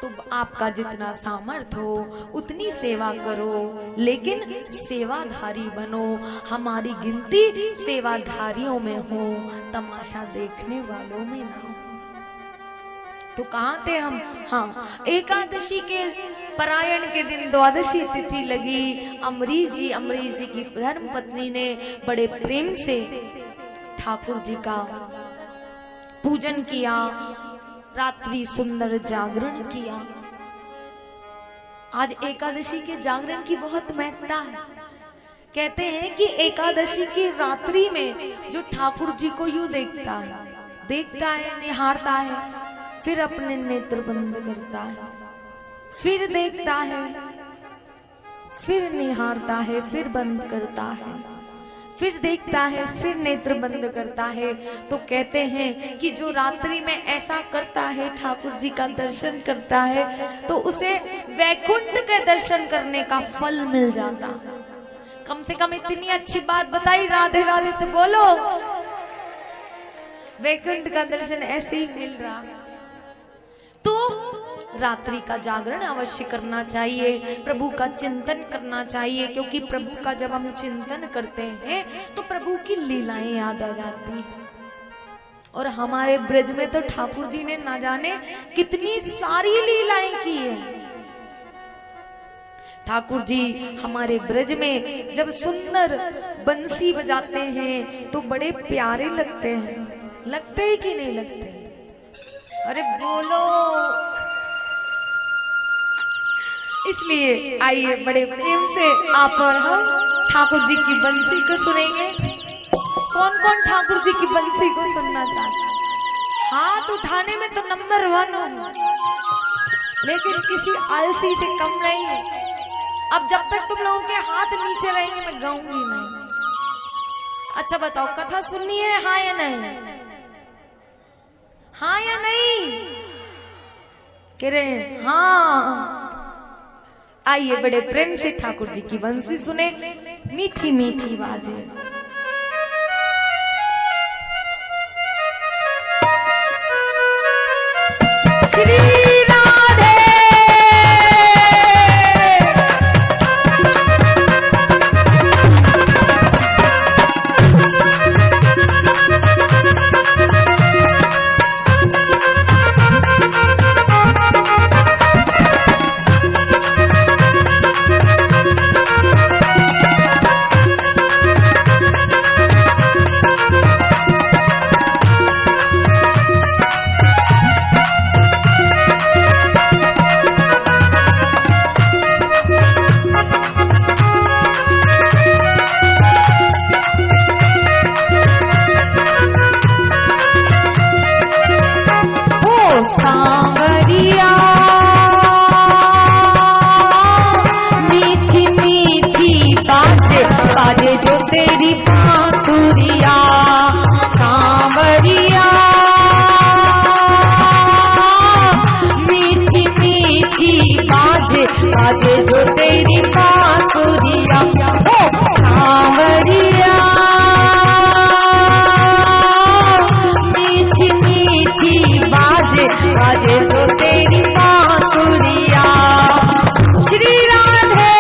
तो आपका जितना सामर्थ्य हो उतनी सेवा करो, लेकिन सेवाधारी बनो। हमारी गिनती सेवाधारियों में हो, तमाशा देखने वालों में ना हो। तो कहाँ थे हम? हाँ, एकादशी के परायण के दिन द्वादशी तिथि लगी। अमरीश जी की धर्म पत्नी ने बड़े प्रेम से ठाकुर जी का पूजन किया, रात्रि सुंदर जागरण किया। आज एकादशी के जागरण की बहुत महत्ता है। कहते हैं कि एकादशी की रात्रि में जो ठाकुर जी को यूं देखता है, निहारता है, फिर अपने नेत्र बंद करता है, फिर देखता है, फिर निहारता है, फिर बंद करता है, फिर देखता है, फिर नेत्र बंद करता है। तो कहते हैं कि जो रात्रि में ऐसा करता है, ठाकुर जी का दर्शन करता है, तो उसे वैकुंठ के दर्शन करने का फल मिल जाता। कम से कम इतनी अच्छी बात बताई, राधे राधे तो बोलो। वैकुंठ का दर्शन ऐसे ही मिल रहा। तो रात्रि का जागरण अवश्य करना चाहिए, प्रभु का चिंतन करना चाहिए, क्योंकि प्रभु का जब हम चिंतन करते हैं तो प्रभु की लीलाएं याद आ जाती हैं। और हमारे ब्रज में तो ठाकुर जी ने ना जाने कितनी सारी लीलाएं की है। ठाकुर जी हमारे ब्रज में जब सुंदर बंसी बजाते हैं तो बड़े प्यारे लगते हैं। लगते ही कि नहीं लगते? अरे बोलो। इसलिए आइए बड़े प्रेम से आप और हम ठाकुर जी की बंसी को सुनेंगे। कौन कौन ठाकुर जी की बंसी को सुनना चाहता है? हाथ उठाने में तो नंबर 1 हूं, लेकिन किसी आलसी से कम नहीं है। अब जब तक तुम लोगों के हाथ नीचे रहेंगे मैं गाऊंगी नहीं। अच्छा बताओ, कथा सुननी है हाँ या नहीं? हाँ या नहीं? कह रहे हाँ। आइए बड़े प्रेम से ठाकुर जी की बंसी सुने, मीठी मीठी बाजे। श्री राधे बाजे जो तेरी बांसुरिया सांवरिया, मीठी मीठी बाजे बाजे जो तेरी बांसुरिया ओ सांवरिया, मीठी मीठी बाजे बाजे जो तेरी बांसुरिया। श्री राधे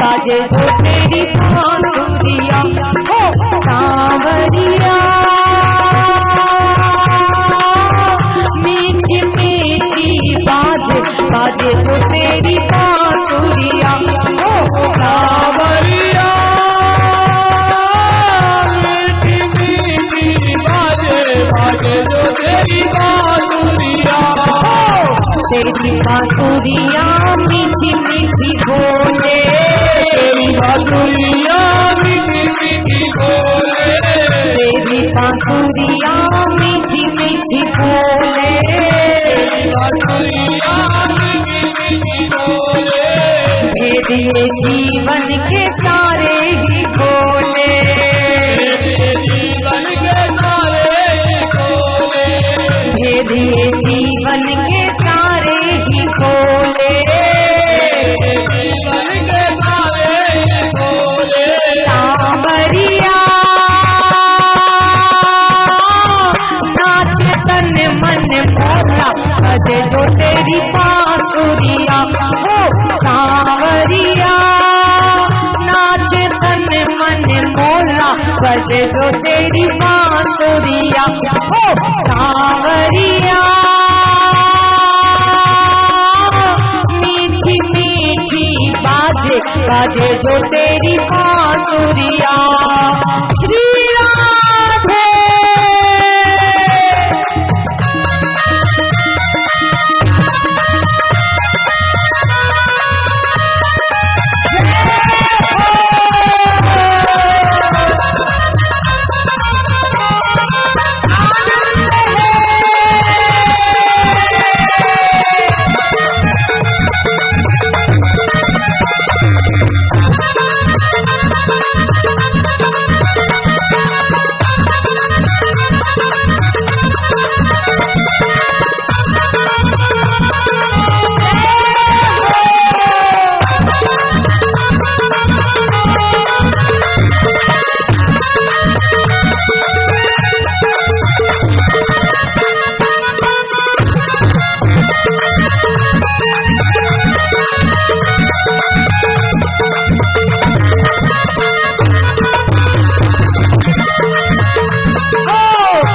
बाजे जो तेरी बांसुरिया ओ सांवरिया मीठी मीठी बाजे जो तेरी बांसुरिया ओ सांवरिया बाजे जो तेरी बांसुरिया तेरी बांसुरिया मीठी मीठी बोले तेरी बांसुरिया मीठी मीठी बोले तेरी बांसुरिया मीठी मीठी बोले बांसुरिया मीठी मीठी बोले भेदिए जीवन के सारे ही खोले जीवन के सारे खोले भेदिए जीवन के सारे ही खोले जीवन के सारे खोले सांवरिया नाच तन मन मोला बजे जो तेरी बांसुरिया ओ सांवरिया नाच तन मन मोला बजे जो तेरी बांसुरिया ओ सांवरिया मीठी मीठी बाजे जो तेरी बांसुरिया श्री राधे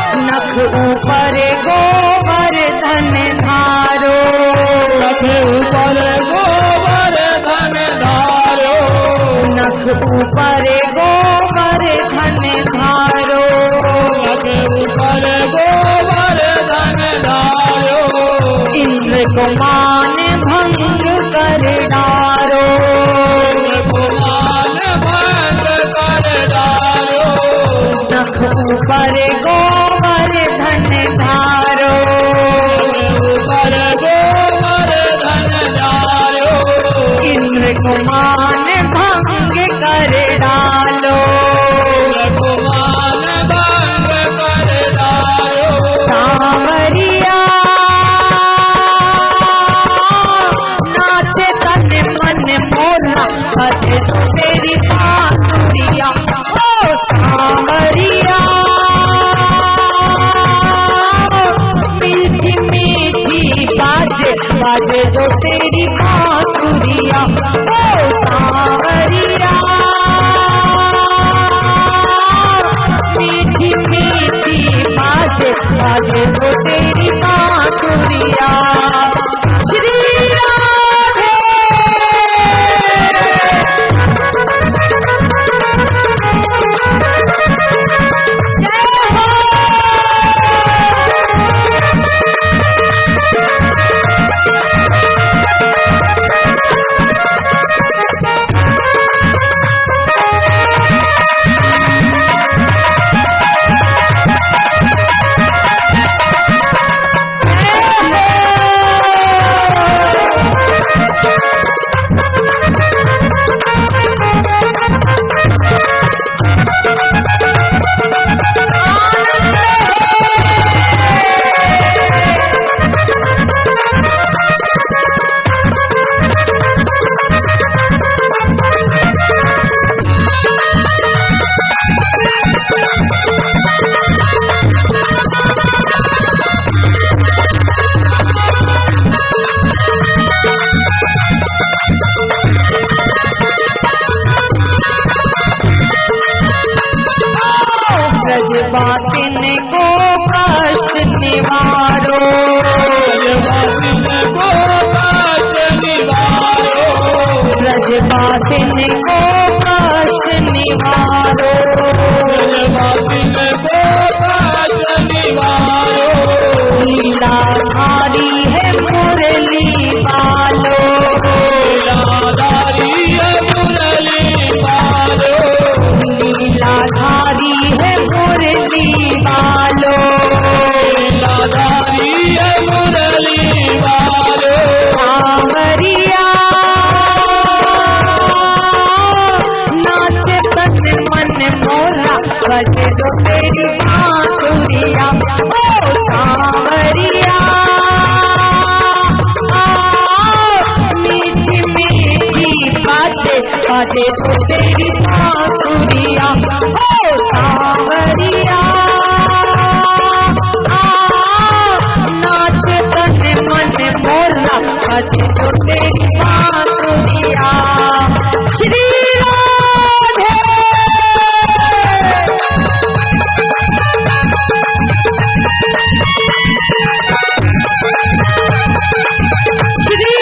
ऊपर गोवर्धन धारो नख ऊपर गोवर्धन धारो नख ऊपर गोवर्धन धारो नख ऊपर गोवर्धन धारो इंद्र को मान भंग कर डारो मान भंग कर डारो नख ऊपर गोवर्धन धारो ऊपर गोवर्धन धारो इंद्र को मान भंग कर डालो मान भंग कर डारो सांवरिया नाच तन मन मोला बजे जो तेरी बांसुरिया ओ सांवरिया मीठी मीठी बाजे जो तेरी बांसुरिया ओ सांवरिया मीठी मीठी बाजे जो तेरी बांसुरिया श्री राधे जय हो निवारो ब्रजवासिन को कष्ट निवारो लीलाधारी है मुरली बालो लीलाधारी है मुरली बालो सांवरिया नाच तन मन मोरा बजे दो तेरी बांसुरिया ओ सांवरिया मीठी मीठी बातें बजे दो तेरी बांसुरिया ओ सांवरिया नाच तन मन मोरा बजे दो तेरी बांसुरिया श्री राधे श्री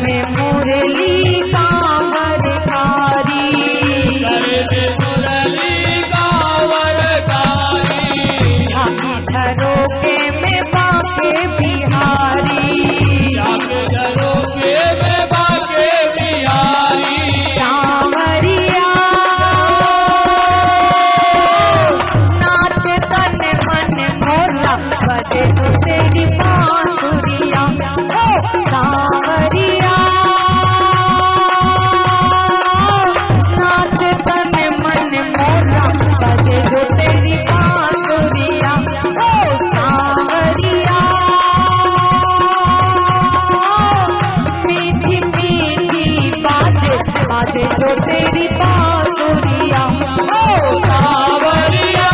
में मुरली कांवर कारी, गले में मुरली कांवर कारी, झांकी झरोके में बाके बिहारी, जाके झरोके में बाके बिहारी, सांवरिया नाच तन मन मोरा, बजे तो तेरी बांसुरिया। ओ सांवरिया नाच तन मन मोरा, बजे जो तेरी बांसुरिया। ओ सांवरिया मीठी मीठी बाजे, बाजे जो तेरी बांसुरिया। ओ सांवरिया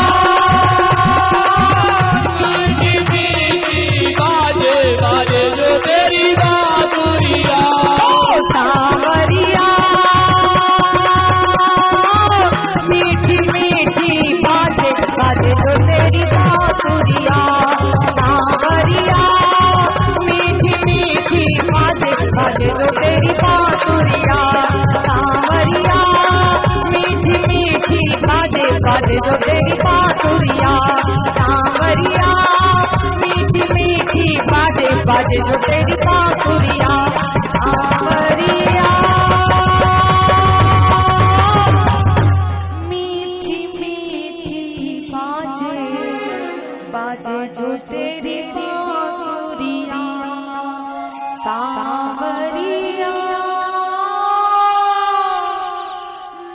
मीठी मीठी बाजे, बाजे जो तेरी बांसुरिया। ओ सांवरिया मीठी मीठी बाजे, बाजे जो तेरी बांसुरिया। सांवरिया मीठी मीठी बाजे, बाजे जो तेरी बांसुरिया। सांवरिया मीठी मीठी बाजे, बाजे जो तेरी बांसुरिया। सांवरिया मीठी मीठी बाजे, बाजे जो तेरी बांसुरिया। सांवरिया मीठी मीठी बाजे, बाजे जो तेरी बांसुरिया। सांवरिया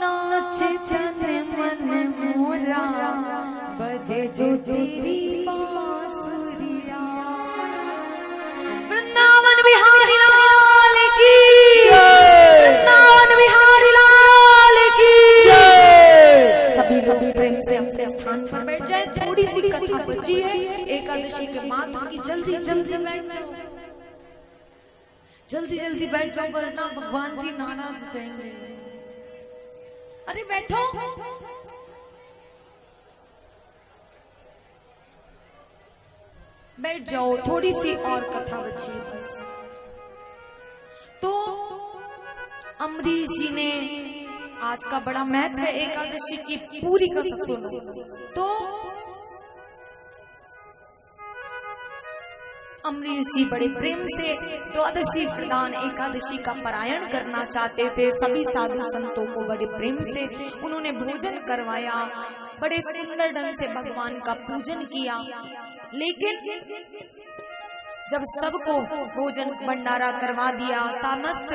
नाच तन मन मोरा, बजे जो तेरी बांसुरिया। वृंदावन बिहारी लाल की, वृंदावन बिहारी लाल की। सभी लोग प्रेम से अपने स्थान पर बैठ जाए। थोड़ी सी कथा बची है एकादशी के मात्र की, जल्दी जल्दी बैठ जाओ, जल्दी जल्दी बैठ जाओ, वरना भगवान जी नाराज हो जाएंगे। अरे बैठो, बैठ जाओ, थोड़ी सी और कथा बची है बस। तो अम्बरीश जी ने आज का बड़ा महत्व है एकादशी की, पूरी कथा सुनो। तो अम्बरीश जी बड़े प्रेम से द्वादशी प्रदान एकादशी का पारायण करना चाहते थे। सभी साधु संतों को बड़े प्रेम से उन्होंने भोजन करवाया, बड़े सुंदर ढंग से भगवान का पूजन किया। लेकिन जब सबको भोजन भंडारा करवा दिया, समस्त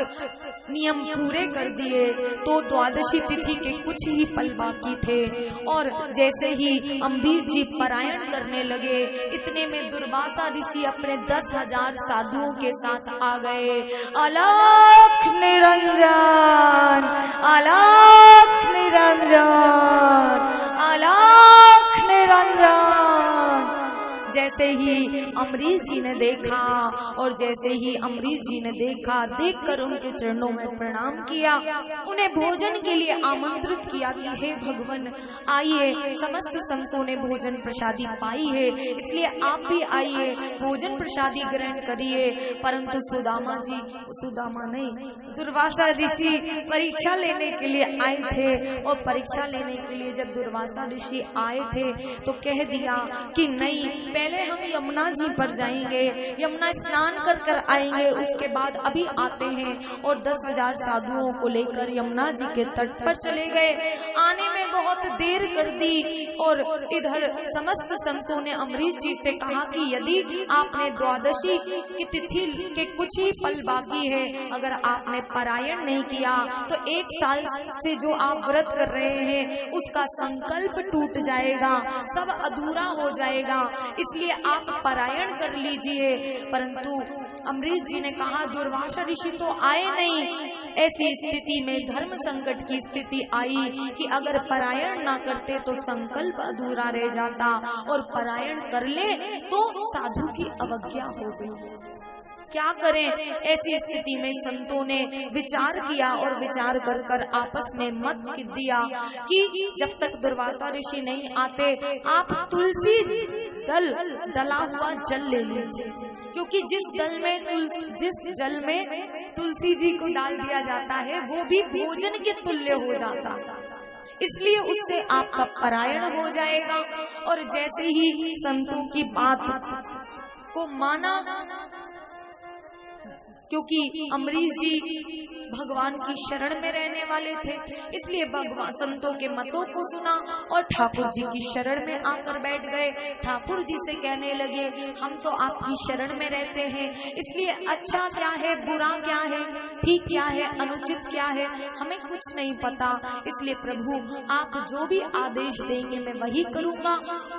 नियम पूरे कर दिए, तो द्वादशी तिथि के कुछ ही पल बाकी थे। और जैसे ही अम्बरीश जी पारायण करने लगे, इतने में दुर्वासा ऋषि अपने 10,000 साधुओं के साथ आ गए। अलख निरंजन, अलख निरंजन, अलख निरंजन। जैसे ही अम्बरीश जी ने देखा, और जैसे ही अम्बरीश जी ने देखा, देखकर उनके चरणों में प्रणाम किया, उन्हें भोजन के लिए आमंत्रित किया कि हे भगवान आइए, समस्त संतों ने भोजन प्रसादी पाई है, इसलिए आप भी आइए, भोजन प्रसादी ग्रहण करिए। परंतु सुदामा जी, सुदामा नहीं, दुर्वासा ऋषि परीक्षा लेने के लिए आए थे। और परीक्षा लेने के लिए जब दुर्वासा ऋषि आए थे तो कह दिया कि नहीं, पहले हम यमुना जी पर जाएंगे, यमुना स्नान कर कर आएंगे, उसके बाद अभी आते हैं। और 10,000 साधुओं को लेकर यमुना जी के तट पर चले गए। आने में बहुत देर कर दी, और इधर समस्त संतों ने अम्बरीश जी से कहा कि यदि आपने द्वादशी की तिथि के कुछ ही पल बाकी है, अगर आपने पारायण नहीं किया तो 1 साल से जो आप व्रत कर रहे हैं उसका संकल्प टूट जाएगा, सब अधूरा हो जाएगा, इसलिए आप पारायण कर लीजिए। परंतु अम्बरीश जी ने कहा दुर्वासा ऋषि तो आए नहीं। ऐसी स्थिति में धर्म संकट की स्थिति आई कि अगर पारायण ना करते तो संकल्प अधूरा रह जाता, और पारायण कर ले तो साधु की अवज्ञा हो गई। क्या करें? ऐसी स्थिति में संतों ने विचार किया, और विचार कर कर आपस में मत दिया कि जब तक दुर्वासा ऋषि नहीं आते, आप तुलसी दला हुआ जल ले लीजिए, क्योंकि जिस जल में तुलसी जी को डाल दिया जाता है वो भी भोजन के तुल्य हो जाता है, इसलिए उससे आपका परायण हो जाएगा। और जैसे ही संतों की बात को माना, क्योंकि अम्बरीश जी भगवान की शरण में रहने वाले थे, इसलिए भगवान संतों के मतों को सुना और ठाकुर जी की शरण में आकर बैठ गए। ठाकुर जी से कहने लगे, हम तो आपकी शरण में रहते हैं, इसलिए अच्छा क्या है, बुरा क्या है, ठीक क्या है, अनुचित क्या है, हमें कुछ नहीं पता, इसलिए प्रभु आप जो भी आदेश देंगे मैं वही करूँगा।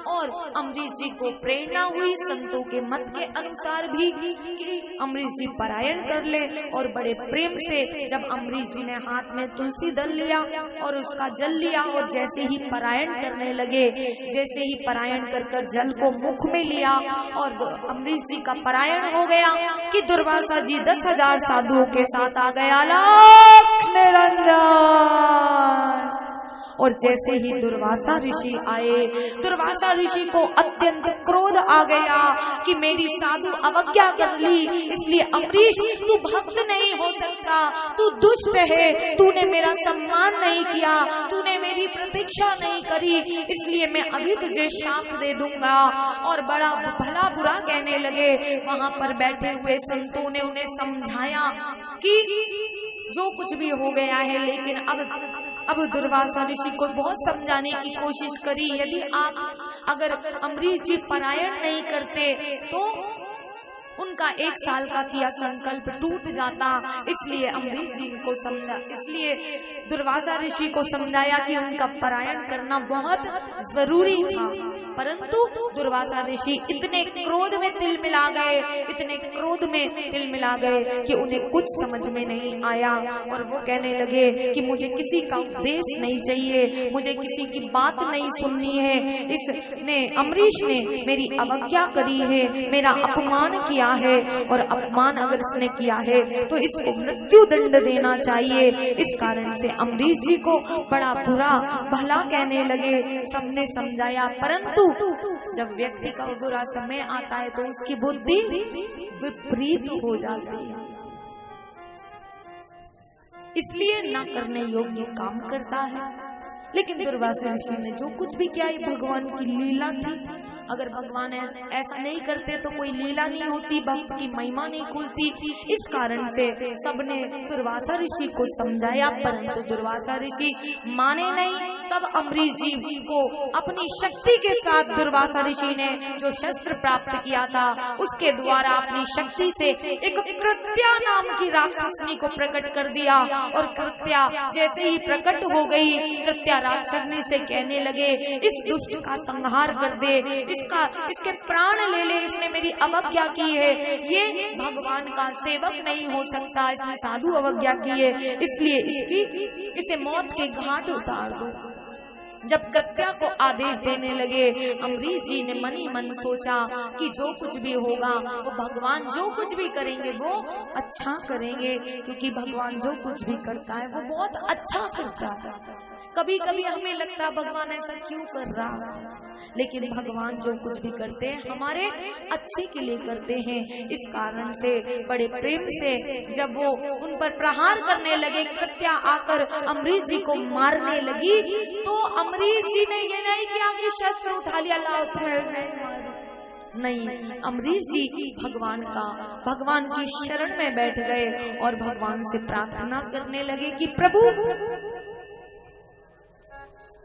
और अम्बरीश जी को प्रेरणा हुई संतों के मत के अनुसार भी कि अम्बरीश जी परायण कर ले। और बड़े प्रेम से जब अम्बरीश जी ने हाथ में तुलसी दल लिया और उसका जल लिया और जैसे ही परायण करने लगे, जैसे ही परायण कर जल को मुख में लिया और अम्बरीश जी का परायण हो गया कि दुर्वासा जी 10,000 साधुओं के साथ आ गया। लाख निरंजन। और जैसे ही दुर्वासा ऋषि आए, दुर्वासा ऋषि को अत्यंत क्रोध आ गया कि मेरी साधु अवज्ञा कर ली, इसलिए अम्बरीश तू भक्त नहीं हो सकता, तू दुष्ट है, तूने मेरा सम्मान नहीं किया, तूने मेरी प्रतीक्षा नहीं करी, इसलिए मैं अभी तुझे शाप दे दूंगा। और बड़ा भला बुरा कहने लगे। वहां पर बैठे हुए संतों ने उन्हें समझाया कि जो कुछ भी हो गया है, लेकिन अब दुर्वासा ऋषि को बहुत समझाने की कोशिश करी, यदि आप अगर अम्बरीश जी परायण नहीं करते तो उनका 1 साल का किया संकल्प टूट जाता, इसलिए अम्बरीश जी को इसलिए दुर्वासा ऋषि को समझाया कि उनका परायण करना बहुत जरूरी था। परंतु दुर्वासा ऋषि इतने क्रोध में तिलमिला गए, इतने क्रोध में तिलमिला गए कि उन्हें कुछ समझ में नहीं आया और वो कहने लगे कि मुझे किसी का उपदेश नहीं चाहिए, मुझे किसी की बात नहीं सुननी है, इसने अम्बरीश ने मेरी अवज्ञा करी है, मेरा अपमान किया है, और अपमान अगर इसने किया है तो इसको मृत्यु दंड देना चाहिए। इस कारण से अम्बरीश जी को बड़ा बुरा भला कहने लगे। सबने समझाया, परंतु जब व्यक्ति का बुरा समय आता है तो उसकी बुद्धि विपरीत हो जाती है, इसलिए न करने योग्य काम करता है। लेकिन दुर्वासा ऋषि ने जो कुछ भी किया भगवान की लीला थी, अगर भगवान ऐसा नहीं करते तो कोई लीला नहीं होती, भक्त की महिमा नहीं खुलती। इस कारण से सबने दुर्वासा ऋषि को समझाया, परंतु दुर्वासा ऋषि माने नहीं। तब अम्बरीश जी को अपनी शक्ति के साथ दुर्वासा ऋषि ने जो शस्त्र प्राप्त किया था उसके द्वारा अपनी शक्ति से एक कृत्या नाम की राक्षसनी को प्रकट कर दिया। और कृत्या जैसे ही प्रकट हो गई, कृत्या राक्षसनी से कहने लगे, इस दुष्ट का संहार कर दे, इसके प्राण ले ले, इसने मेरी अवज्ञा की है, ये भगवान का सेवक नहीं हो सकता, इसने साधु अवज्ञा की है, इसलिए इसे मौत के घाट उतार दो। जब कृत्या को आदेश देने लगे, अम्बरीश जी ने मन ही मन सोचा कि जो कुछ भी होगा वो भगवान जो कुछ भी करेंगे वो अच्छा करेंगे, क्योंकि भगवान जो कुछ भी करता है वो बहुत अच्छा करता है। कभी कभी हमें लगता है भगवान ऐसा क्यों कर रहा है, लेकिन भगवान जो कुछ भी करते हैं हमारे अच्छे के लिए करते हैं। इस कारण से बड़े प्रेम से जब वो उन पर प्रहार करने लगे, कृत्या आकर अम्बरीश जी को मारने लगी, तो अम्बरीश जी ने ये नहीं किया कि शस्त्र उठा लिया, लाओ तुम्हें नहीं, अम्बरीश जी भगवान की शरण में बैठ गए और भगवान से प्रार्थना करने लगे कि प्रभु,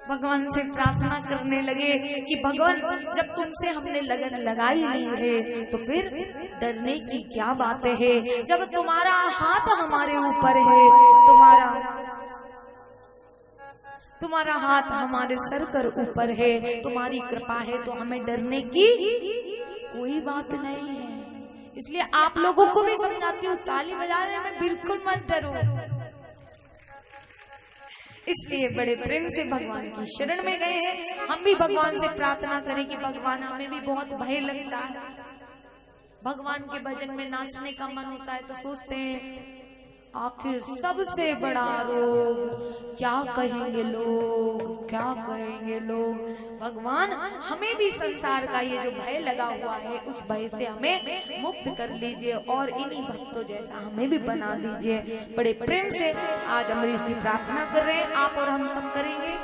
भगवान से प्रार्थना करने लगे कि भगवान जब तुमसे हमने लगन लगाई ली है तो फिर डरने की क्या बात है, जब तुम्हारा हाथ हमारे ऊपर है, तुम्हारा हाथ हमारे सर कर ऊपर है, तुम्हारी कृपा है, तो हमें डरने की कोई बात नहीं है। इसलिए आप लोगों को भी समझाती हूँ, ताली बजाने में बिल्कुल मत डरो। इसलिए बड़े प्रेम से भगवान की शरण में गए हैं। हम भी भगवान से प्रार्थना करें कि भगवान, हमें भी बहुत भय लगता है, भगवान के भजन में नाचने का मन होता है तो सोचते हैं आखिर सबसे बड़ा रोग, क्या कहेंगे लोग, क्या कहेंगे लोग। भगवान हमें भी संसार का ये जो भय लगा हुआ है उस भय से हमें मुक्त कर लीजिए और इन्हीं भक्तों जैसा हमें भी बना दीजिए। बड़े प्रेम से आज अमरीश जी प्रार्थना कर रहे हैं, आप और हम सब करेंगे।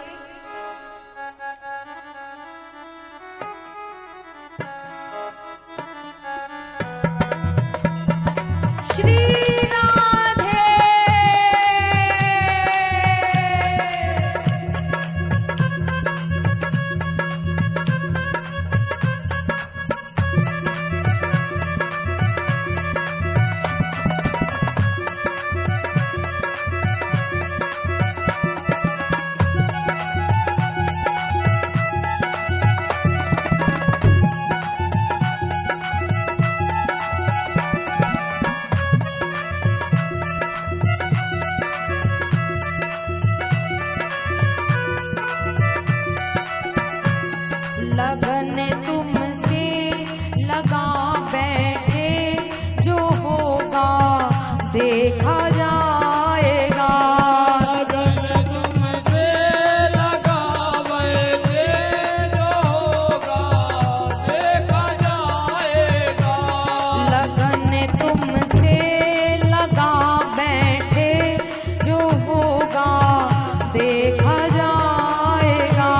श्री लगन तुमसे लगा बैठे, जो होगा देखा जाएगा। लगन तुमसे लगा बैठे, जो होगा देखा जाएगा। लगन तुमसे लगा बैठे, जो होगा देखा जाएगा।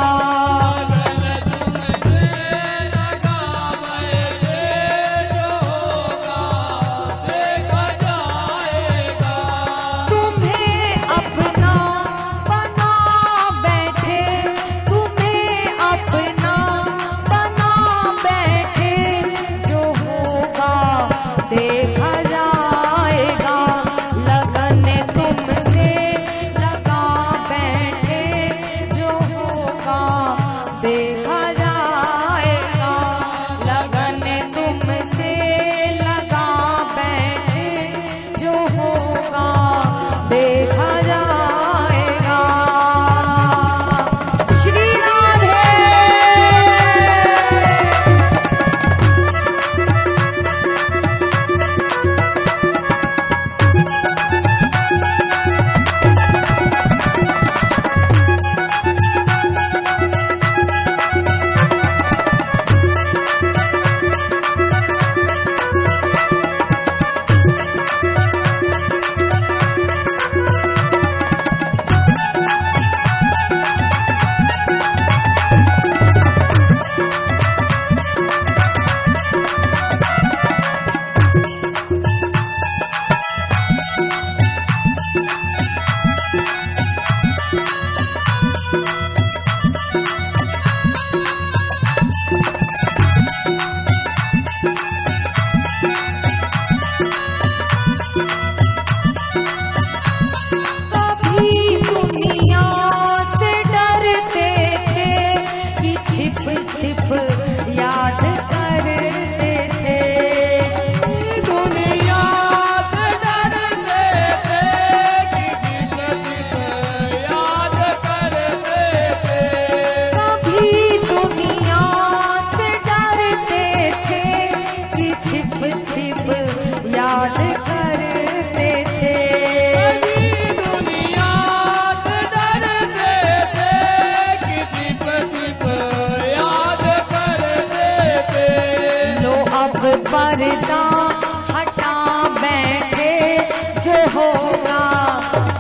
याद करते थे, दुनिया से डरते थे कि याद करते थे। कभी दुनिया से डरते थे कि छिप छिप याद करते थे। दुनिया से डरते थे कि छिप छिप याद करते थे। लो अब पर्दा हटा बैठे, जो होगा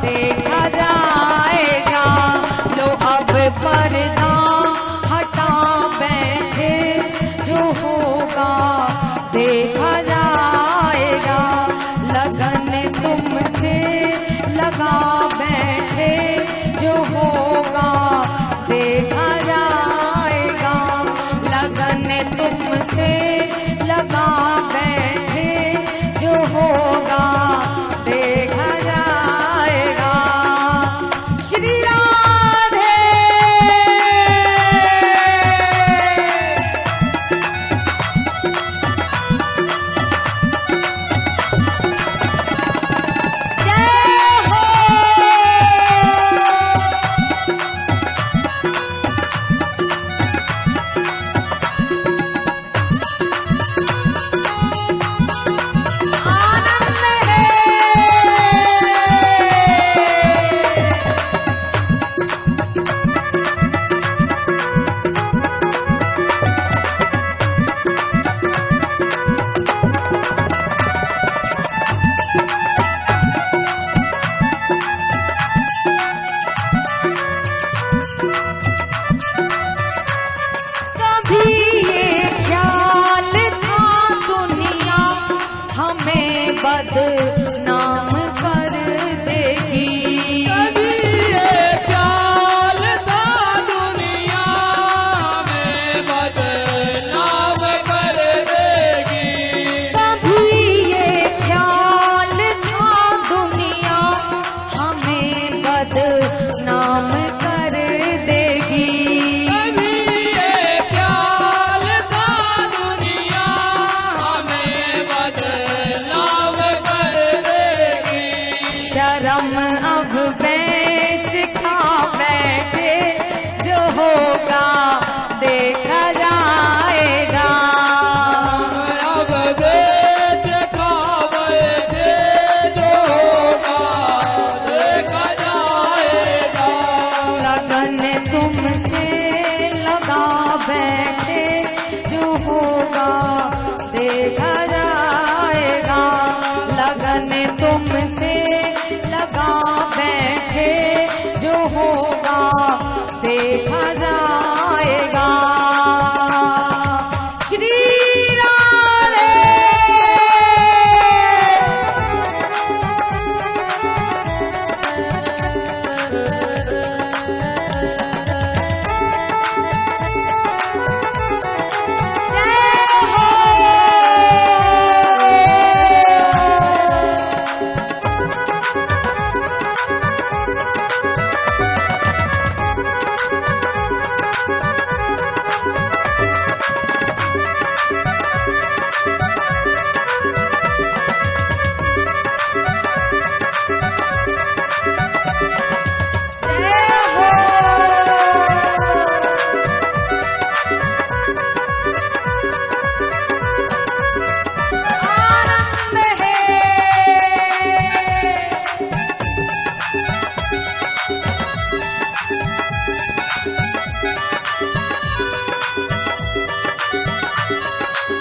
देखा जाएगा। लो अब पर्दा हटा बैठे, जो होगा देखा जाएगा। लगन तुमसे लगा बैठे, जो होगा देखा जाएगा। लगन तुमसे लगा बैठे, जो होगा देखा जाएगा। श्री राधे। जय हो। शर्म अब बेच खा बैठे, जो होगा देखा जाएगा। अब बेच खा बैठे, जो होगा देखा जाएगा। लगन तुमसे लगा बैठे, जो होगा देखा जाएगा। लगन तुमसे लगा बैठे, जो होगा देखा जाएगा। श्री राधे।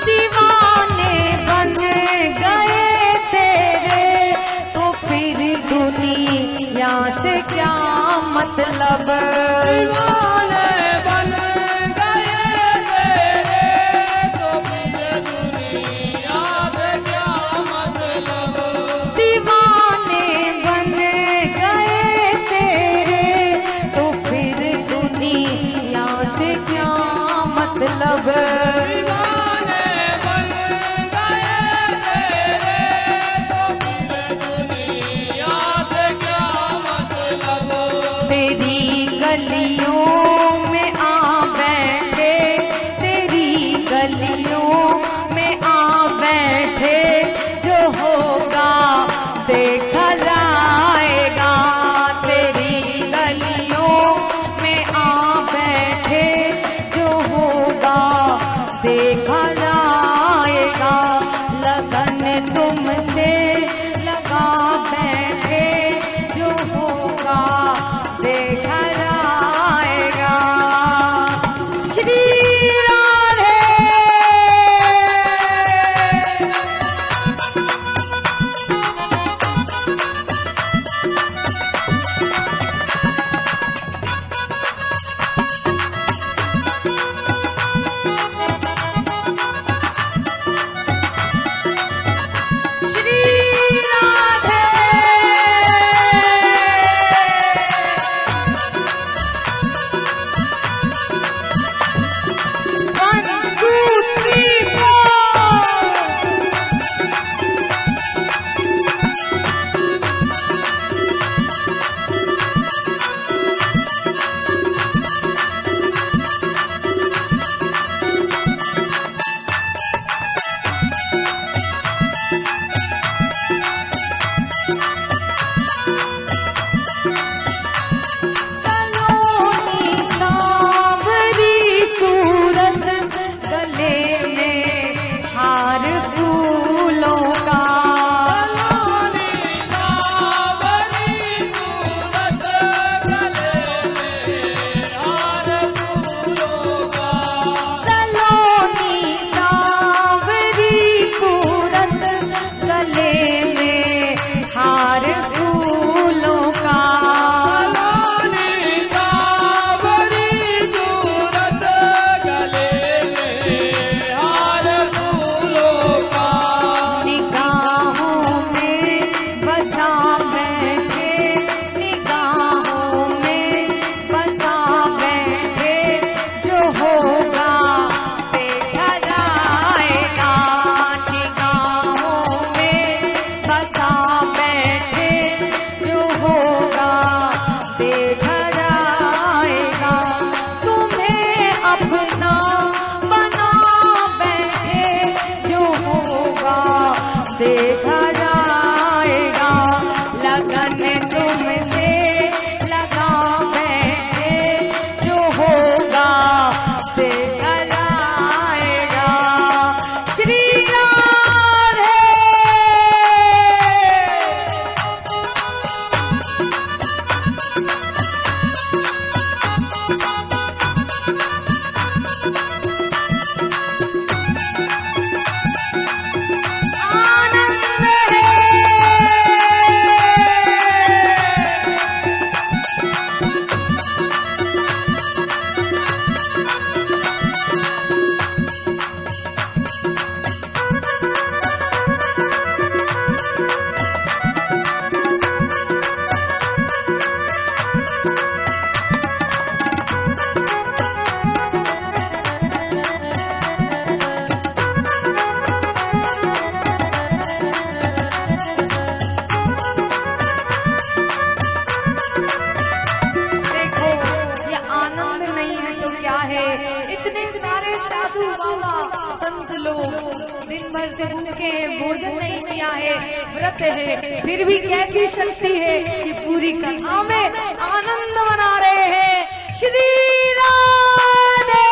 दीवाने बन गए तेरे, तो फिर दुनिया से क्या मतलब। दीवाने बन गए तेरे, तो फिर दुनिया से क्या मतलब। दीवाने बन गए तेरे, तो फिर दुनिया से क्या मतलब। दीवाने बन गए तेरे, तो फिर दुनिया से क्या मतलब। तेरी गलियों में आ तुमसे लगा बैठे, जो होगा देखा जाएगा। श्री राधे। इतने सारे साधु बाबा संत लोग दिन भर से भूखे हैं, भोजन नहीं किया है, व्रत है, फिर भी कैसी शक्ति है कि पूरी कथा में आनंद मना रहे हैं। श्री राधे।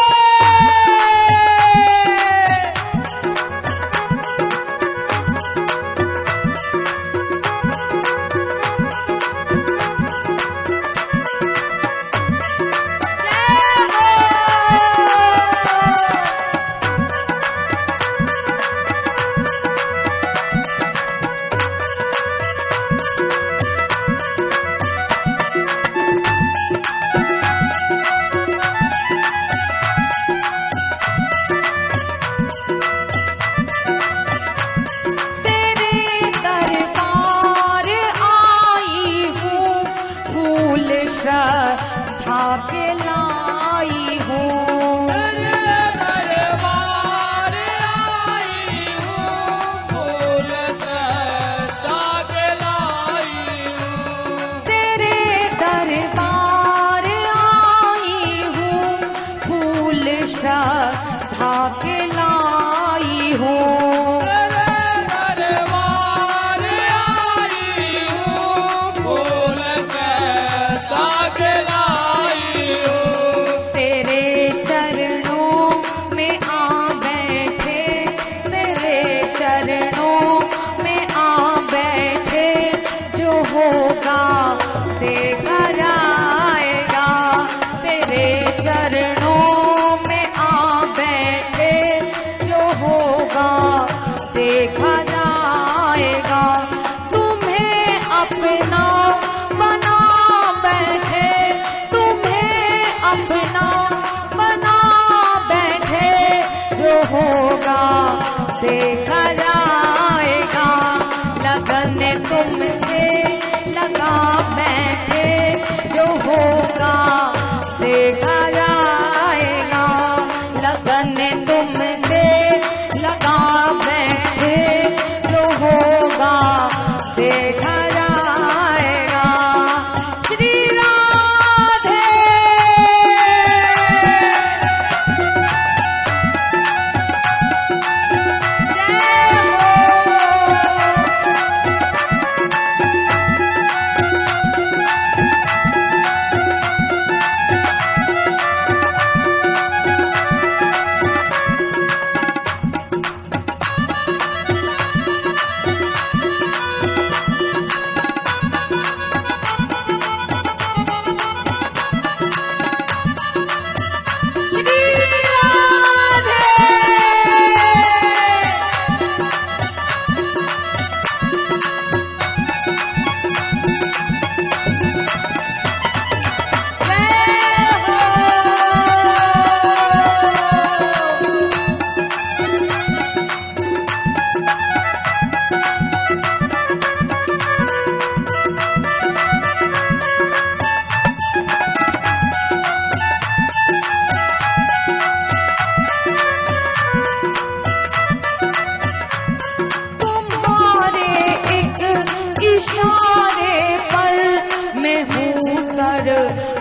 श्रद्धा के लाई हूँ, दरबार आई हूँ, फूल श्रद्धा के लाई हूँ। तेरे दरबार आई हूँ, फूल श्रद्धा के लाई हूँ। देखा जाएगा, तेरे चरणों में आ बैठे, जो होगा देखा जाएगा। तुम्हें अपना बना बैठे, तुम्हें अपना बना बैठे, जो होगा देखा जाएगा। लगन तुमसे लगा बैठे, जो होगा देखा जाएगा। लगन तुमसे लगा बैठे, जो होगा देखा जाएगा। श्री राधे।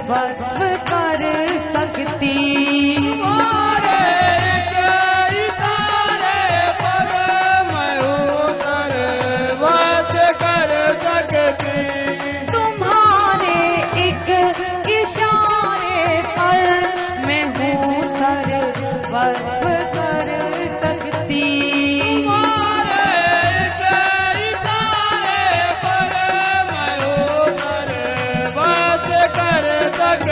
वस्व कर सकती, तुम्हारे इशारे पर मैं उतर वश कर सकती।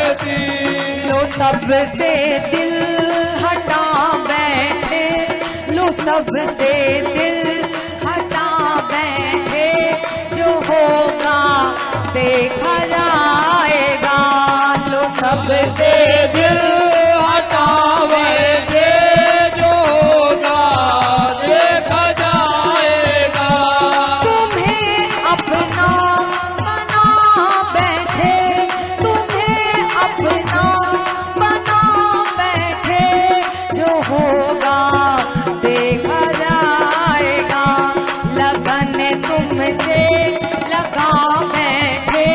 रहती। लो सबसे दिल हटा बैठे, लो सबसे दिल हटा बैठे, जो होगा देखा जाएगा। लो सबसे दिल हटा बैठे, जो होगा देखा जाएगा। तुम्हें अपना बना बैठे, तुम्हें अपना बना बैठे, जो होगा देखा जाएगा। लगन तुमसे लगा बैठे,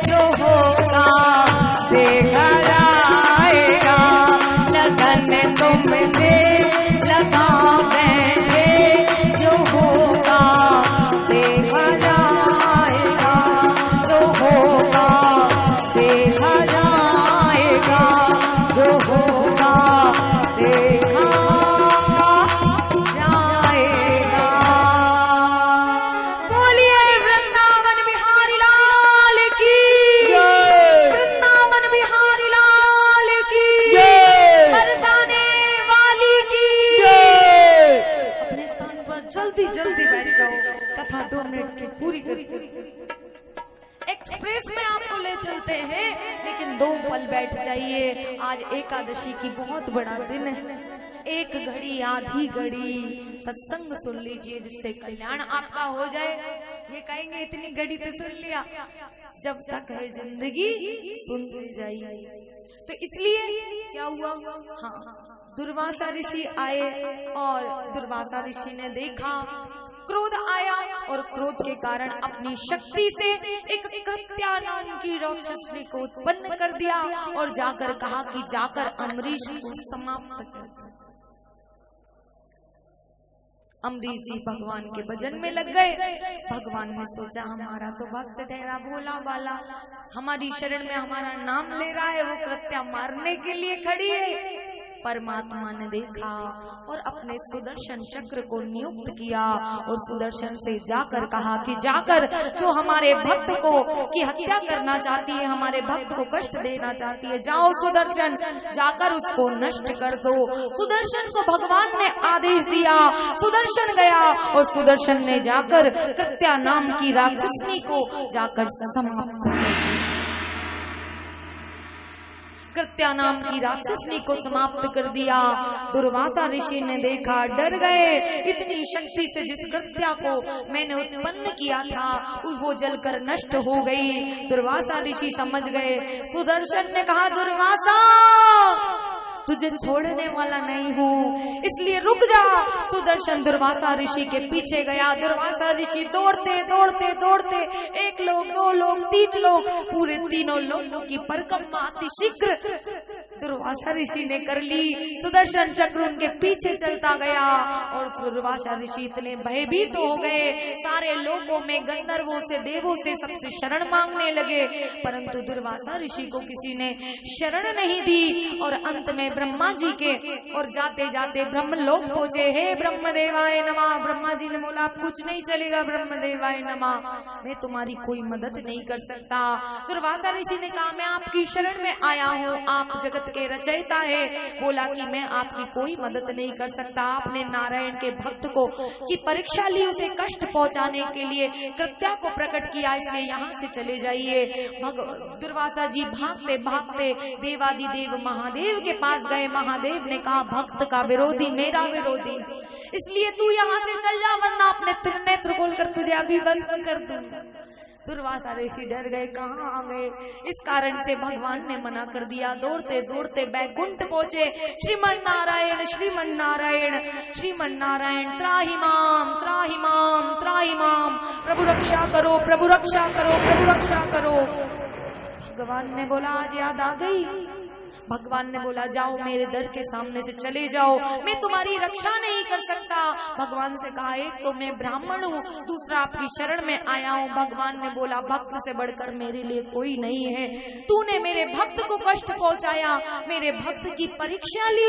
जो होगा देखा जाएगा। लगन तुमसे लगा बैठे, जो होगा देखा जाएगा। जो होगा देखा जाएगा, जो होगा देखा जाएगा। बोलिए वृंदावन बिहारी लाल की, वृंदावन बिहारी लाल की, बरसाने वाली की। अपने स्थान पर जल्दी जल्दी बैठ जाओ, कथा 2 मिनट की पूरी करी। एक्सप्रेस में आपको ले चलते हैं, लेकिन 2 पल बैठ जाइए। आज एकादशी की बहुत बड़ा दिन है। एक घड़ी आधी घड़ी सत्संग सुन लीजिए, जिससे कल्याण आपका हो जाए। ये कहेंगे इतनी घड़ी तो सुन लिया, जब तक है जिंदगी सुनते जाइए। तो इसलिए क्या हुआ, हाँ, दुर्वासा ऋषि आए और दुर्वासा ऋषि ने देखा, क्रोध आया और क्रोध के कारण अपनी शक्ति से एक कृत्या नाम की राक्षसनी को उत्पन्न कर दिया और जाकर कहा कि जाकर अम्बरीश को समाप्त कर दो। अम्बरीश जी भगवान के भजन में लग गए। भगवान ने सोचा हमारा तो भक्त ठहरा भोला वाला, हमारी शरण में हमारा नाम ले रहा है, वो कृत्या मारने के लिए खड़ी है। परमात्मा ने देखा और अपने सुदर्शन चक्र को नियुक्त किया और सुदर्शन से जाकर कहा कि जाकर जो हमारे भक्त को की हत्या करना चाहती है, हमारे भक्त को कष्ट देना चाहती है, जाओ सुदर्शन, जाकर उसको नष्ट कर दो। सुदर्शन को भगवान ने आदेश दिया, सुदर्शन गया और सुदर्शन ने जाकर कृत्या नाम की राक्षसनी को जाकर समाप्त किया। कृत्या नाम की राक्षसनी को समाप्त कर दिया। दुर्वासा ऋषि ने देखा, डर गए, इतनी शक्ति से जिस कृत्या को मैंने उत्पन्न किया था वो जलकर नष्ट हो गई। दुर्वासा ऋषि समझ गए। सुदर्शन ने कहा, दुर्वासा तुझे छोड़ने वाला नहीं हूँ, इसलिए रुक जा। सुदर्शन दुर्वासा ऋषि के पीछे गया। दुर्वासा ऋषि दौड़ते दौड़ते दौड़ते 1 लोग 2 लोग 3 लोग पूरे 3 लोगों की परिक्रमा अति शीघ्र दुर्वासा ऋषि ने कर ली। सुदर्शन चक्र उनके पीछे चलता गया और दुर्वासा ऋषि इतने भयभीत हो गए, सारे लोगों में गंधर्वों से देवों से सबसे शरण मांगने लगे, परंतु दुर्वासा ऋषि को किसी ने शरण नहीं दी। और अंत में ब्रह्मा जी के और जाते जाते ब्रह्मलोक पहुंचे। हे ब्रह्मदेवाय नमः। ब्रह्मा जी ने बोला, आप कुछ नहीं चलेगा ब्रह्मदेवाय नमः, मैं तुम्हारी कोई मदद नहीं कर सकता। दुर्वासा ऋषि ने कहा, मैं आपकी शरण में आया हूँ, आप जगत के रचयिता है। बोला कि मैं आपकी कोई मदद नहीं कर सकता। आपने नारायण के भक्त को की परीक्षा ली, उसे कष्ट पहुंचाने के लिए कृत्या को प्रकट किया, इसलिए यहाँ से चले जाइए। दुर्वासा जी भागते भागते देवादिदेव महादेव के पास गए। महादेव ने कहा, भक्त का विरोधी मेरा विरोधी, इसलिए तू यहाँ से चल जा, वरना अपने नेत्र खोलकर तुझे अभी भस्म कर दूंगा। दुर्वासा ऋषि डर गए, कहाँ आ गए। इस कारण से भगवान ने मना कर दिया। दौड़ते दौड़ते बैकुंठ पहुंचे। श्रीमन नारायण श्रीमन नारायण श्रीमन नारायण, त्राहि माम त्राहि माम त्राहि माम, प्रभु रक्षा करो प्रभु रक्षा करो प्रभु रक्षा करो। भगवान ने बोला, आज याद आ गई। भगवान ने बोला, जाओ मेरे दर के सामने से चले जाओ, मैं तुम्हारी रक्षा नहीं कर सकता। भगवान से कहा, एक तो मैं ब्राह्मण हूँ, दूसरा आपकी शरण में आया हूँ। भगवान ने बोला, भक्त से बढ़कर मेरे लिए कोई नहीं है। तूने मेरे भक्त को कष्ट पहुँचाया, मेरे भक्त की परीक्षा ली,